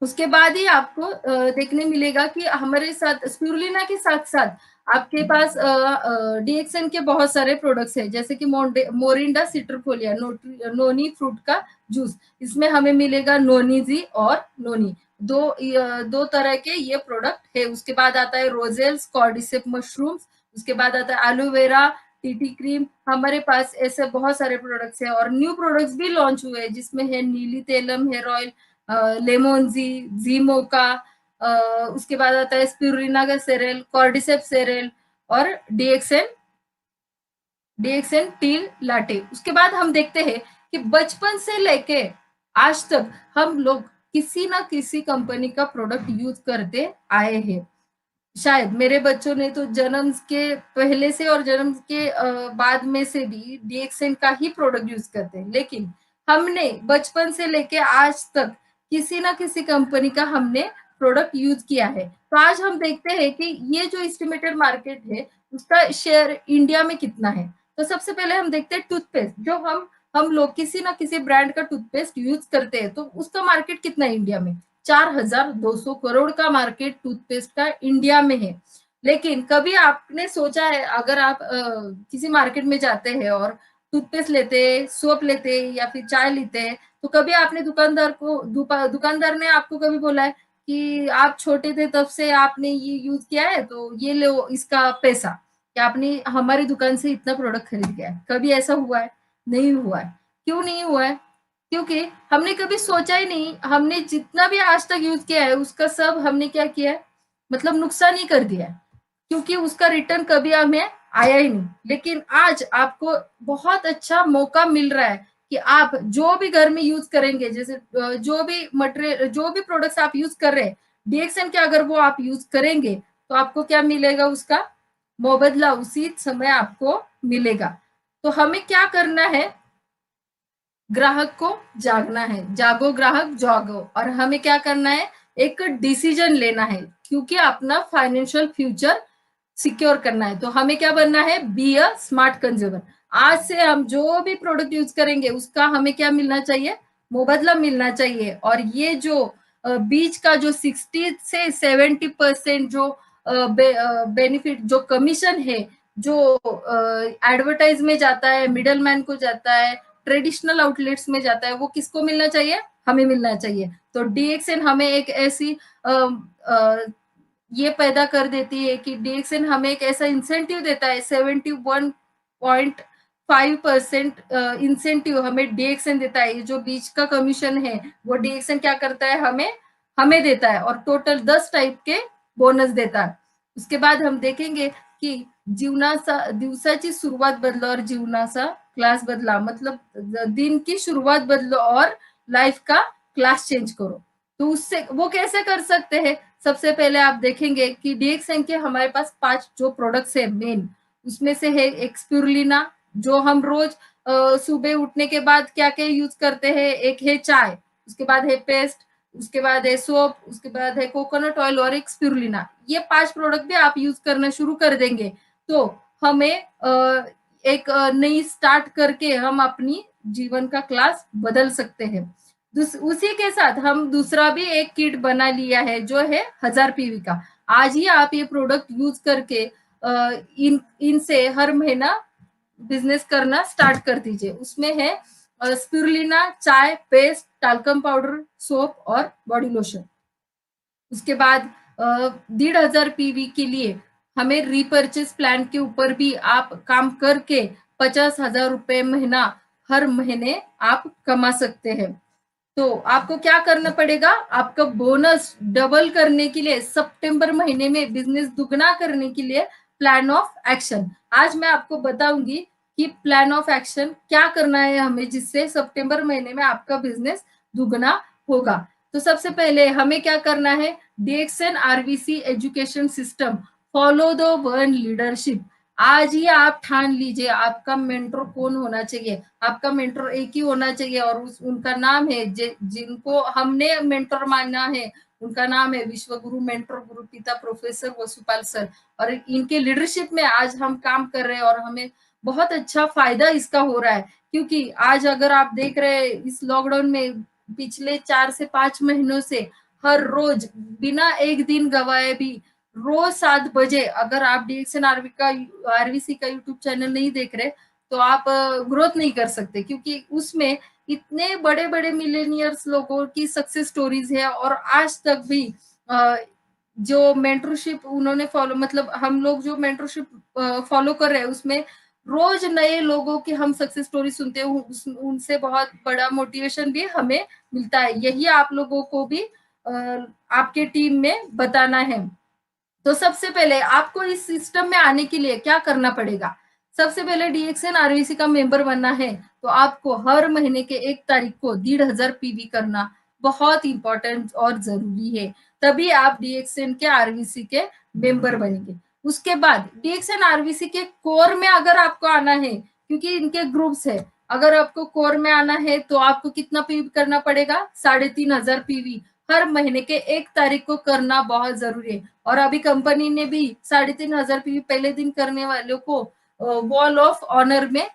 उसके बाद ही आपको देखने मिलेगा कि हमारे साथ स्पिरुलिना के साथ साथ आपके पास डीएक्सएन के बहुत सारे प्रोडक्ट्स हैं, जैसे कि मोरिंडा सिट्रिफोलिया, नोनी फ्रूट का जूस, इसमें हमें मिलेगा नोनीजी और नोनी, दो तरह के ये प्रोडक्ट है। उसके बाद आता है रोजेल्स, कॉर्डिसेप मशरूम्स, उसके बाद आता है एलोवेरा, टीटी क्रीम। हमारे पास ऐसे बहुत सारे प्रोडक्ट्स हैं और न्यू प्रोडक्ट्स भी लॉन्च हुए हैं, जिसमें है नीली तेलम हेयर ऑयल, लेमोनजी, जीमोका, उसके बाद आता है स्पिरुलिना का सेरेल, कॉर्डिसेप सेरेल और डीएक्सएन टील लाटे। उसके बाद हम देखते हैं कि बचपन से लेके आज तक हम लोग किसी ना किसी कंपनी का प्रोडक्ट यूज करते आए हैं। शायद मेरे बच्चों ने तो जन्म के पहले से और जन्म के बाद में से भी डीएक्सएन का ही प्रोडक्ट यूज करते हैं, लेकिन हमने बचपन से लेके आज तक किसी ना किसी कंपनी का हमने प्रोडक्ट यूज किया है। तो आज हम देखते हैं कि ये जो एस्टिमेटेड मार्केट है उसका शेयर इंडिया में कितना है। तो सबसे पहले हम देखते हैं टूथपेस्ट, जो हम लोग किसी ना किसी ब्रांड का टूथपेस्ट यूज करते हैं, तो उसका मार्केट कितना है इंडिया में? 4200 करोड़ का मार्केट टूथपेस्ट का इंडिया में है। लेकिन कभी आपने सोचा है, अगर आप किसी मार्केट में जाते हैं और टूथपेस्ट लेते हैं, सोप लेते हैं या फिर चाय लेते हैं, तो कभी आपने दुकानदार ने आपको कभी बोला है कि आप छोटे थे तब से आपने ये यूज किया है तो ये लो इसका पैसा, कि आपने हमारी दुकान से इतना प्रोडक्ट खरीद गया है? कभी ऐसा हुआ है? नहीं हुआ है। क्यों नहीं हुआ है? क्योंकि हमने कभी सोचा ही नहीं, हमने जितना भी आज तक यूज किया है उसका सब हमने क्या किया है, मतलब नुकसान ही कर दिया है, क्योंकि उसका रिटर्न कभी हमें आया ही नहीं। लेकिन आज आपको बहुत अच्छा मौका मिल रहा है कि आप जो भी घर में यूज करेंगे, जैसे जो भी मटेरियल, जो भी प्रोडक्ट्स आप यूज कर रहे हैं डीएक्सएन के, अगर वो आप यूज करेंगे तो आपको क्या मिलेगा, उसका मुबादला उसी समय आपको मिलेगा। तो हमें क्या करना है, ग्राहक को जागना है, जागो ग्राहक जागो, और हमें क्या करना है, एक डिसीजन लेना है, क्योंकि अपना फाइनेंशियल फ्यूचर सिक्योर करना है। तो हमें क्या बनना है, बी अ स्मार्ट कंज्यूमर। आज से हम जो भी प्रोडक्ट यूज करेंगे उसका हमें क्या मिलना चाहिए, मुबादला मिलना चाहिए। और ये जो बीच का जो 60 से 70% जो बेनिफिट, जो कमीशन है, जो एडवर्टाइज में जाता है, मिडल मैन को जाता है, ट्रेडिशनल आउटलेट्स में जाता है वो किसको मिलना चाहिए, हमें मिलना चाहिए। तो DXN हमें एक ऐसी ये पैदा कर देती है कि DXN हमें एक ऐसा इंसेंटिव देता है, 71.5% इंसेंटिव हमें DXN देता है। जो बीच का कमीशन है वो DXN क्या करता है, हमें देता है, और टोटल 10 टाइप के बोनस देता है। उसके बाद हम देखेंगे की दिवसाची सुरुवात बदलो और जीवनाचा क्लास बदला, मतलब दिन की शुरुआत बदलो और लाइफ का क्लास चेंज करो। तो उससे वो कैसे कर सकते हैं, सबसे पहले आप देखेंगे कि DXN के हमारे पास 5 जो प्रोडक्ट्स है मेन, उसमें से है एक स्पिरुलिना, जो हम रोज सुबह उठने के बाद क्या क्या यूज करते हैं, एक है चाय, उसके बाद है पेस्ट, उसके बाद है सोप, उसके बाद है कोकोनट ऑयल और एक स्पिरुलिना। ये 5 प्रोडक्ट भी आप यूज करना शुरू कर देंगे तो हमें एक नई स्टार्ट करके हम अपनी जीवन का क्लास बदल सकते हैं। उसी के साथ हम दूसरा भी एक किट बना लिया है जो है 1000 PV का। आज ही आप ये प्रोडक्ट यूज करके इनसे हर महीना बिजनेस करना स्टार्ट कर दीजिए। उसमें है स्पिरुलिना, चाय, पेस्ट, टाल्कम पाउडर, सोप और बॉडी लोशन। उसके बाद 1500 PV के लिए हमें रीपर्चेस प्लान के ऊपर भी आप काम करके 50,000 रुपए महीना हर महीने आप कमा सकते हैं। तो आपको क्या करना पड़ेगा, आपका बोनस डबल करने के लिए, सितंबर महीने में बिजनेस दुगना करने के लिए प्लान ऑफ एक्शन आज मैं आपको बताऊंगी कि प्लान ऑफ एक्शन क्या करना है हमें, जिससे सितंबर महीने में आपका बिजनेस दुगना होगा। तो सबसे पहले हमें क्या करना है, DXN RVC education system follow the one leadership. आज ही आप ठान लीजिए आपका मेंटर कौन होना चाहिए। आपका मेंटर एक ही होना चाहिए और उनका नाम है, जिनको हमने मेंटर माना है उनका नाम है विश्वगुरु मेंटर गुरु पिता प्रोफेसर वसुपाल सर। और इनके लीडरशिप में आज हम काम कर रहे हैं और हमें बहुत अच्छा फायदा इसका हो रहा है। क्योंकि आज अगर आप देख रहे हैं इस लॉकडाउन में पिछले 4 से 5 महीनों से हर रोज बिना एक दिन गवाए भी रोज 7 बजे अगर आप DXN RVC का यूट्यूब चैनल नहीं देख रहे तो आप ग्रोथ नहीं कर सकते, क्योंकि उसमें इतने बड़े बड़े मिलेनियर्स लोगों की सक्सेस स्टोरीज है। और आज तक भी जो मेंटरशिप उन्होंने फॉलो, मतलब हम लोग जो मेंटरशिप फॉलो कर रहे हैं उसमें रोज नए लोगों की हम सक्सेस स्टोरी सुनते हैं, उनसे बहुत बड़ा मोटिवेशन भी हमें मिलता है। यही आप लोगों को भी आपके टीम में बताना है। तो सबसे पहले आपको इस सिस्टम में आने के लिए क्या करना पड़ेगा, सबसे पहले DXN RVC का मेंबर बनना है तो आपको हर महीने के 1 तारीख को 1500 PV करना बहुत इंपॉर्टेंट और जरूरी है, तभी आप DXN के RVC के मेंबर बनेंगे। उसके बाद DXN RVC के कोर में अगर आपको आना है, क्योंकि इनके ग्रुप्स है, अगर आपको कोर में आना है तो आपको कितना PV करना पड़ेगा, 3500 PV हर महीने के 1 तारीख को करना बहुत जरूरी है। और अभी कंपनी ने भी 3500 PV पहले दिन करने वालों को वॉल ऑफ ऑनर में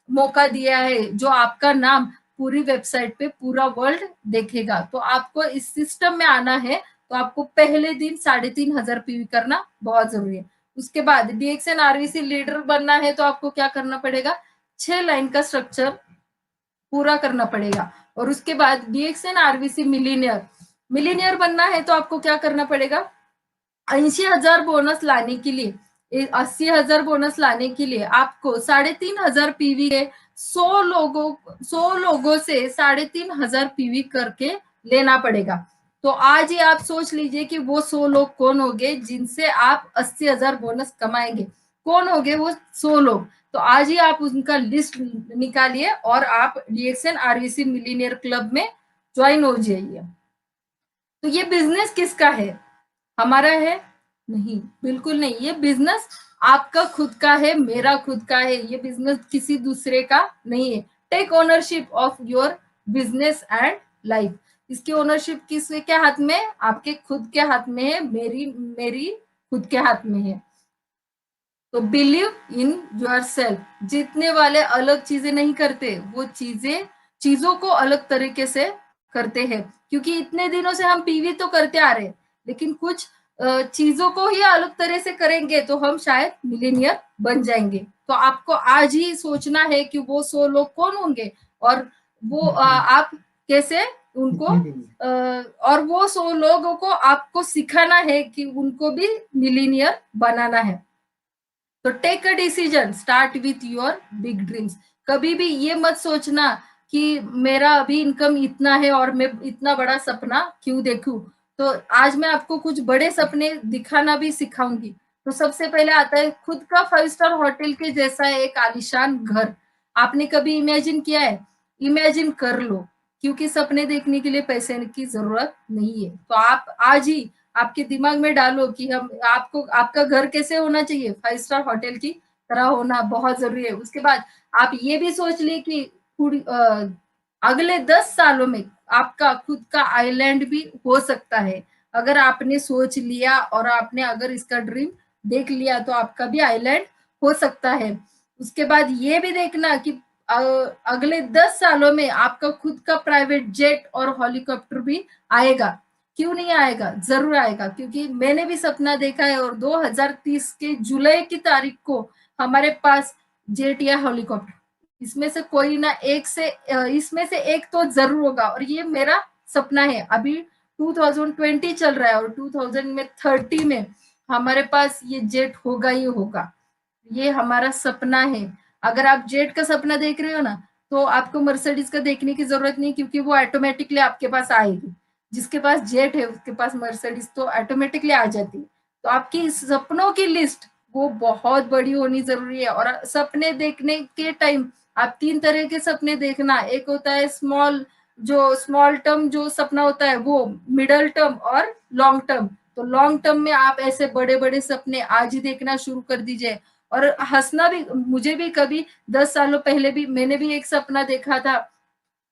मौका दिया है, जो आपका नाम पूरी वेबसाइट पे पूरा वर्ल्ड देखेगा। तो आपको इस सिस्टम में आना है तो आपको पहले दिन 3500 PV करना बहुत जरूरी है। उसके बाद DXN RVC लीडर बनना है तो आपको क्या करना पड़ेगा, 6 लाइन का स्ट्रक्चर पूरा करना पड़ेगा। और उसके बाद DXN RVC मिलीनियर बनना है तो आपको क्या करना पड़ेगा, 80,000 बोनस लाने के लिए, 80,000 बोनस लाने के लिए आपको 3500 PV के 100 लोगों से 3500 PV करके लेना पड़ेगा। तो आज ही आप सोच लीजिए कि वो 100 लोग कौन होंगे जिनसे आप 80,000 बोनस कमाएंगे, कौन होंगे वो 100 लोग। तो आज ही आप उनका लिस्ट निकालिए और आप DXN RVC मिलीनियर क्लब में ज्वाइन हो जाइए। तो ये बिजनेस किसका है, हमारा है? नहीं, बिल्कुल नहीं। ये बिजनेस आपका खुद का है, मेरा खुद का है। ये बिजनेस किसी दूसरे का नहीं है। Take ownership of your business and life. इसकी ओनरशिप किसके हाथ में, आपके खुद के हाथ में है, मेरी खुद के हाथ में है। तो बिलीव इन योर सेल्फ। जीतने वाले अलग चीजें नहीं करते, वो चीजों को अलग तरीके से करते हैं। क्योंकि इतने दिनों से हम PV तो करते आ रहे, लेकिन कुछ चीजों को ही अलग तरह से करेंगे तो हम शायद मिलेनियर बन जाएंगे। तो आपको आज ही सोचना है कि वो 100 लोग कौन होंगे और वो आप कैसे उनको और वो 100 लोगों को आपको सिखाना है कि उनको भी मिलीनियर बनाना है। तो take a decision, start with your big dreams. कभी भी ये मत सोचना कि मेरा अभी इनकम इतना है और मैं इतना बड़ा सपना क्यों देखूं। तो आज मैं आपको कुछ बड़े सपने दिखाना भी सिखाऊंगी। तो सबसे पहले आता है खुद का 5 स्टार होटल के जैसा एक आलीशान घर। आपने कभी इमेजिन किया है? इमेजिन कर लो, क्योंकि सपने देखने के लिए पैसे की जरूरत नहीं है। तो आप आज ही आपके दिमाग में डालो कि हम आपको आपका घर कैसे होना चाहिए, 5 स्टार होटल की तरह होना बहुत जरूरी है। उसके बाद आप ये भी सोच लिए कि अगले 10 सालों में आपका खुद का आइलैंड भी हो सकता है। अगर आपने सोच लिया और आपने अगर इसका ड्रीम देख लिया तो आपका भी आइलैंड हो सकता है। उसके बाद ये भी देखना कि अगले 10 सालों में आपका खुद का प्राइवेट जेट और हेलीकॉप्टर भी आएगा। क्यों नहीं आएगा? जरूर आएगा, क्योंकि मैंने भी सपना देखा है और 2030 के जुलाई की तारीख को हमारे पास जेट या हेलीकॉप्टर इसमें से कोई ना एक से इसमें से एक तो जरूर होगा। और ये मेरा सपना है। अभी 2020 चल रहा है और 2030 में हमारे पास ये जेट होगा ही होगा। ये हमारा सपना है। अगर आप जेट का सपना देख रहे हो ना, तो आपको मर्सिडीज का देखने की जरूरत नहीं, क्योंकि वो ऑटोमेटिकली आपके पास आएगी। जिसके पास जेट है उसके पास मर्सिडीज तो ऑटोमेटिकली आ जाती है। तो आपकी सपनों की लिस्ट वो बहुत बड़ी होनी जरूरी है। और सपने देखने के टाइम आप 3 तरह के सपने देखना। एक होता है स्मॉल टर्म जो सपना होता है, वो मिडल टर्म और लॉन्ग टर्म। तो लॉन्ग टर्म में आप ऐसे बड़े बड़े सपने आज ही देखना शुरू कर दीजिए। और हंसना भी, मुझे भी कभी 10 सालों पहले भी मैंने भी एक सपना देखा था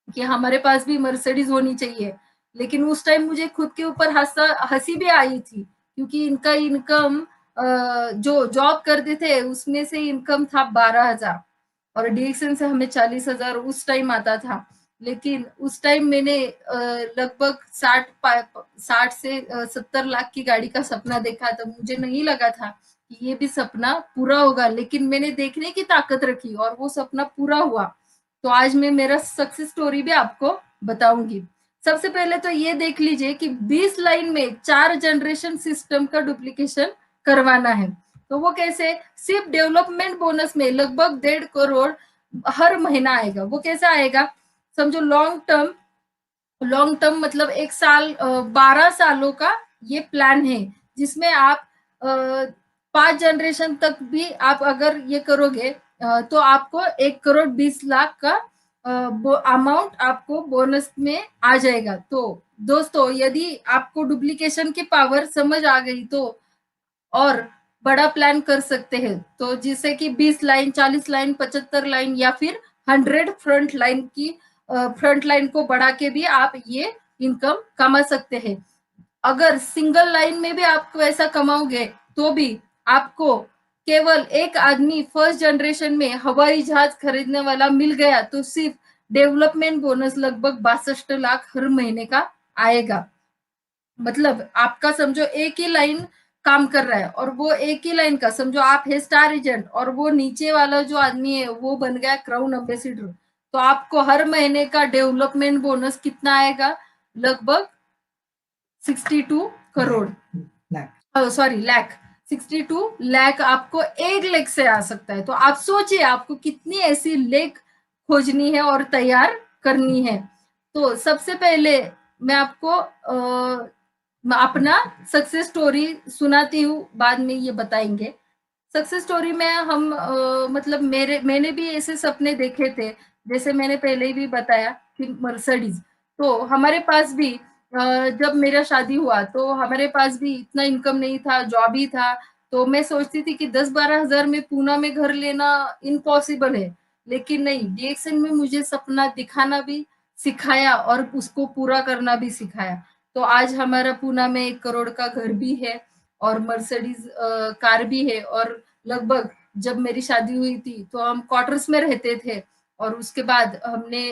कि हमारे पास भी मर्सिडीज होनी चाहिए। लेकिन उस टाइम मुझे खुद के ऊपर हंसी भी आई थी, क्योंकि इनका इनकम जो जॉब करते थे उसमें से इनकम था 12,000 और डीएक्सन से हमें 40,000 उस टाइम आता था। लेकिन उस टाइम मैंने लगभग 60 से 70 लाख की गाड़ी का सपना देखा। तो मुझे नहीं लगा था कि ये भी सपना पूरा होगा, लेकिन मैंने देखने की ताकत रखी और वो सपना पूरा हुआ। तो आज मैं मेरा सक्सेस स्टोरी भी आपको बताऊंगी। सबसे पहले तो ये देख लीजिए कि 20 लाइन में 4 जनरेशन सिस्टम का डुप्लीकेशन करवाना है। तो वो कैसे? सिर्फ डेवलपमेंट बोनस में लगभग 1.5 करोड़ हर महीना आएगा। वो कैसा आएगा? समझो लॉन्ग टर्म मतलब 1 साल 12 सालों का ये प्लान है, जिसमें आप 5 जनरेशन तक भी आप अगर ये करोगे तो आपको 1 करोड़ 20 लाख का अमाउंट आपको बोनस में आ जाएगा। तो दोस्तों, यदि आपको डुप्लीकेशन की पावर समझ आ गई तो और बड़ा प्लान कर सकते हैं। तो जिससे कि 20 लाइन, 40 लाइन, 75 लाइन या फिर 100 फ्रंट लाइन को बढ़ा के भी आप ये इनकम कमा सकते हैं। अगर सिंगल लाइन में भी आप ऐसा कमाओगे तो भी आपको केवल एक आदमी फर्स्ट जनरेशन में हवाई जहाज खरीदने वाला मिल गया तो सिर्फ डेवलपमेंट बोनस लगभग 62 लाख हर महीने का आएगा। मतलब आपका समझो एक ही लाइन काम कर रहा है और वो एक ही लाइन का, समझो आप है स्टार एजेंट और वो नीचे वाला जो आदमी है वो बन गया क्राउन एम्बेसडर। तो आपको हर महीने का डेवलपमेंट बोनस कितना आएगा? लगभग 62 करोड़, सॉरी लाख। 62 लाख आपको 1 लाख से आ सकता है। तो आप सोचिए आपको कितनी ऐसी लेख खोजनी है और तैयार करनी है। तो सबसे पहले मैं आपको अपना सक्सेस स्टोरी सुनाती हूँ, बाद में ये बताएंगे। सक्सेस स्टोरी में हम मतलब मैंने भी ऐसे सपने देखे थे, जैसे मैंने पहले भी बताया कि मर्सिडीज। तो हमारे पास भी जब मेरा शादी हुआ तो हमारे पास भी इतना इनकम नहीं था, जॉब ही था। तो मैं सोचती थी कि 10-12 हजार में पूना में घर लेना इम्पॉसिबल है। लेकिन नहीं, डीएक्सन में मुझे सपना दिखाना भी सिखाया और उसको पूरा करना भी सिखाया। तो आज हमारा पूना में 1 करोड़ का घर भी है और मर्सिडीज कार भी है। और लगभग जब मेरी शादी हुई थी तो हम क्वार्टर्स में रहते थे। और उसके बाद हमने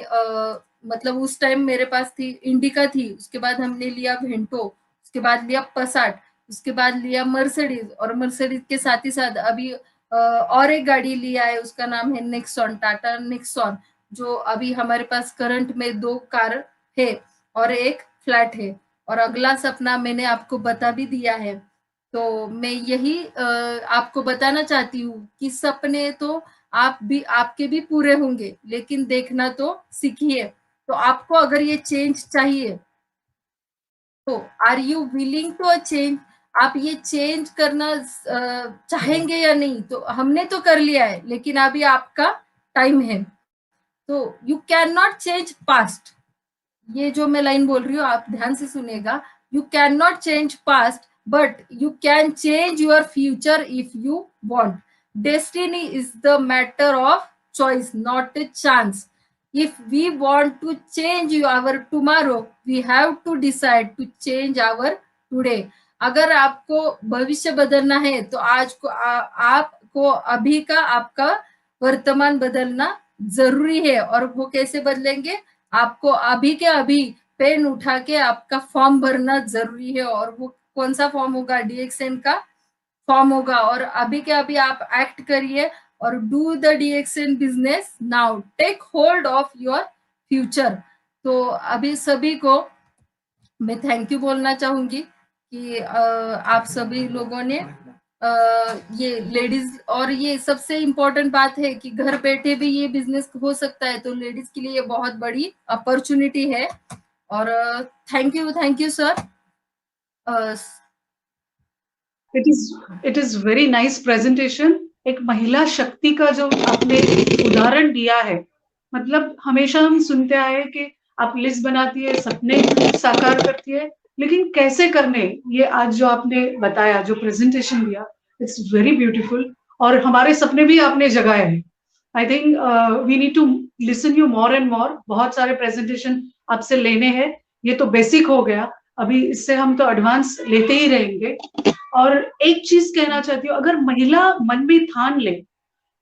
मतलब उस टाइम मेरे पास थी इंडिका थी, उसके बाद हमने लिया वेंटो, उसके बाद लिया पसाट, उसके बाद लिया मर्सिडीज और मर्सिडीज के साथ ही साथ अभी और एक गाड़ी लिया है, उसका नाम है नेक्सॉन, टाटा नेक्सॉन, जो अभी हमारे पास करंट में 2 कार है और एक फ्लैट है। और अगला सपना मैंने आपको बता भी दिया है। तो मैं यही आपको बताना चाहती हूँ कि सपने तो आपके भी पूरे होंगे, लेकिन देखना तो सीखिए। तो आपको अगर ये चेंज चाहिए तो are you willing to a change? आप ये चेंज करना चाहेंगे या नहीं? तो हमने तो कर लिया है, लेकिन अभी आपका टाइम है। तो you can not change past. ये जो मैं लाइन बोल रही हूँ आप ध्यान से सुनिएगा। You can not change past, but you can change your future if you want. Destiny is the matter of choice, not a chance. If we want to change our tomorrow, we have to decide to change our today. अगर आपको भविष्य बदलना है तो आज को आपको अभी का आपका वर्तमान बदलना जरूरी है। और वो कैसे बदलेंगे? आपको अभी के अभी पेन उठा के आपका फॉर्म भरना जरूरी है। और वो कौन सा फॉर्म होगा? DXN का फॉर्म होगा। और अभी के अभी आप एक्ट करिए और do the DXN business now, take hold of your future. तो अभी सभी को मैं थैंक यू बोलना चाहूंगी कि आप सभी लोगों ने ये लेडीज, और ये सबसे इम्पोर्टेंट बात है कि घर बैठे भी ये बिजनेस हो सकता है। तो लेडीज के लिए ये बहुत बड़ी अपॉर्चुनिटी है। और thank you sir. It is very nice presentation. एक महिला शक्ति का जो आपने उदाहरण दिया है, मतलब हमेशा हम सुनते आए कि आप लिस्ट बनाती है, सपने साकार करती है, लेकिन कैसे करने, ये आज जो आपने बताया, जो प्रेजेंटेशन दिया, इट्स वेरी ब्यूटीफुल। और हमारे सपने भी आपने जगाए हैं। I think we need to listen you more and more. बहुत सारे प्रेजेंटेशन आपसे लेने हैं। ये तो बेसिक हो गया, अभी इससे हम तो एडवांस लेते ही रहेंगे। और एक चीज कहना चाहती हूँ, अगर महिला मन में ठान ले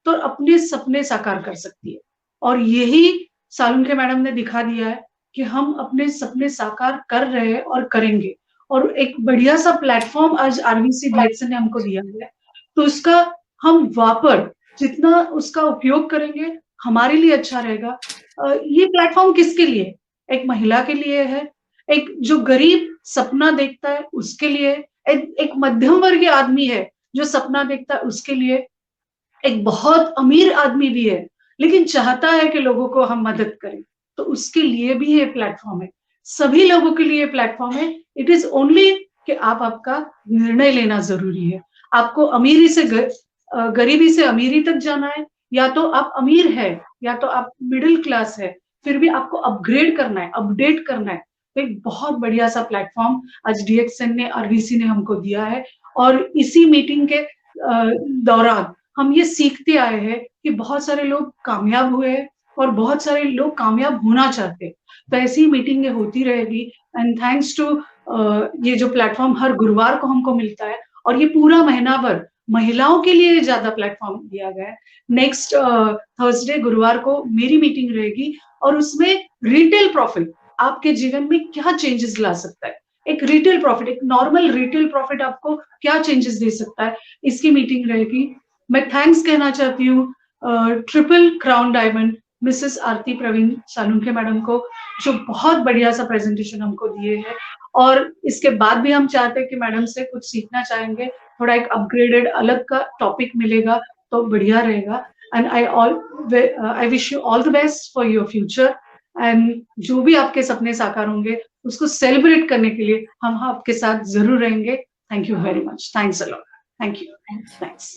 तो अपने सपने साकार कर सकती है। और यही सालुंखे मैडम ने दिखा दिया है कि हम अपने सपने साकार कर रहे हैं और करेंगे। और एक बढ़िया सा प्लेटफॉर्म आज RVC DXN ने हमको दिया है, तो उसका हम वापर जितना उसका उपयोग करेंगे हमारे लिए अच्छा रहेगा। ये प्लेटफॉर्म किसके लिए? एक महिला के लिए है, एक जो गरीब सपना देखता है उसके लिए, एक मध्यम वर्गीय आदमी है जो सपना देखता है उसके लिए, एक बहुत अमीर आदमी भी है लेकिन चाहता है कि लोगों को हम मदद करें, तो उसके लिए भी ये प्लेटफॉर्म है। सभी लोगों के लिए प्लेटफॉर्म है। इट इज ओनली कि आपका निर्णय लेना जरूरी है। आपको अमीरी से गरीबी से अमीरी तक जाना है, या तो आप अमीर है या तो आप मिडिल क्लास है, फिर भी आपको अपग्रेड करना है, अपडेट करना है। तो एक बहुत बढ़िया सा प्लेटफॉर्म आज DXN ने, RVC ने हमको दिया है। और इसी मीटिंग के दौरान हम ये सीखते आए हैं कि बहुत सारे लोग कामयाब हुए हैं और बहुत सारे लोग कामयाब होना चाहते हैं। तो ऐसी मीटिंगें होती रहेगी। एंड थैंक्स टू ये जो प्लेटफॉर्म हर गुरुवार को हमको मिलता है, और ये पूरा महीना भर महिलाओं के लिए ज्यादा प्लेटफॉर्म दिया गया है। नेक्स्ट थर्सडे गुरुवार को मेरी मीटिंग रहेगी, और उसमें रिटेल प्रॉफिट आपके जीवन में क्या चेंजेस ला सकता है, एक रिटेल प्रॉफिट, एक नॉर्मल रिटेल प्रॉफिट आपको क्या चेंजेस दे सकता है, इसकी मीटिंग रहेगी। मैं थैंक्स कहना चाहती हूँ triple crown diamond Mrs Aarti Praveen Salunkhe madam को, जो बहुत बढ़िया सा प्रेजेंटेशन हमको दिए हैं। और इसके बाद भी हम चाहते हैं कि मैडम से कुछ सीखना चाहेंगे, थोड़ा एक अपग्रेडेड अलग का टॉपिक मिलेगा तो बढ़िया रहेगा। And I wish you all the best for your future. And जो भी आपके सपने साकार होंगे उसको सेलिब्रेट करने के लिए हम आपके साथ जरूर रहेंगे। Thank you very much. Thanks a lot. Thank you. Thanks.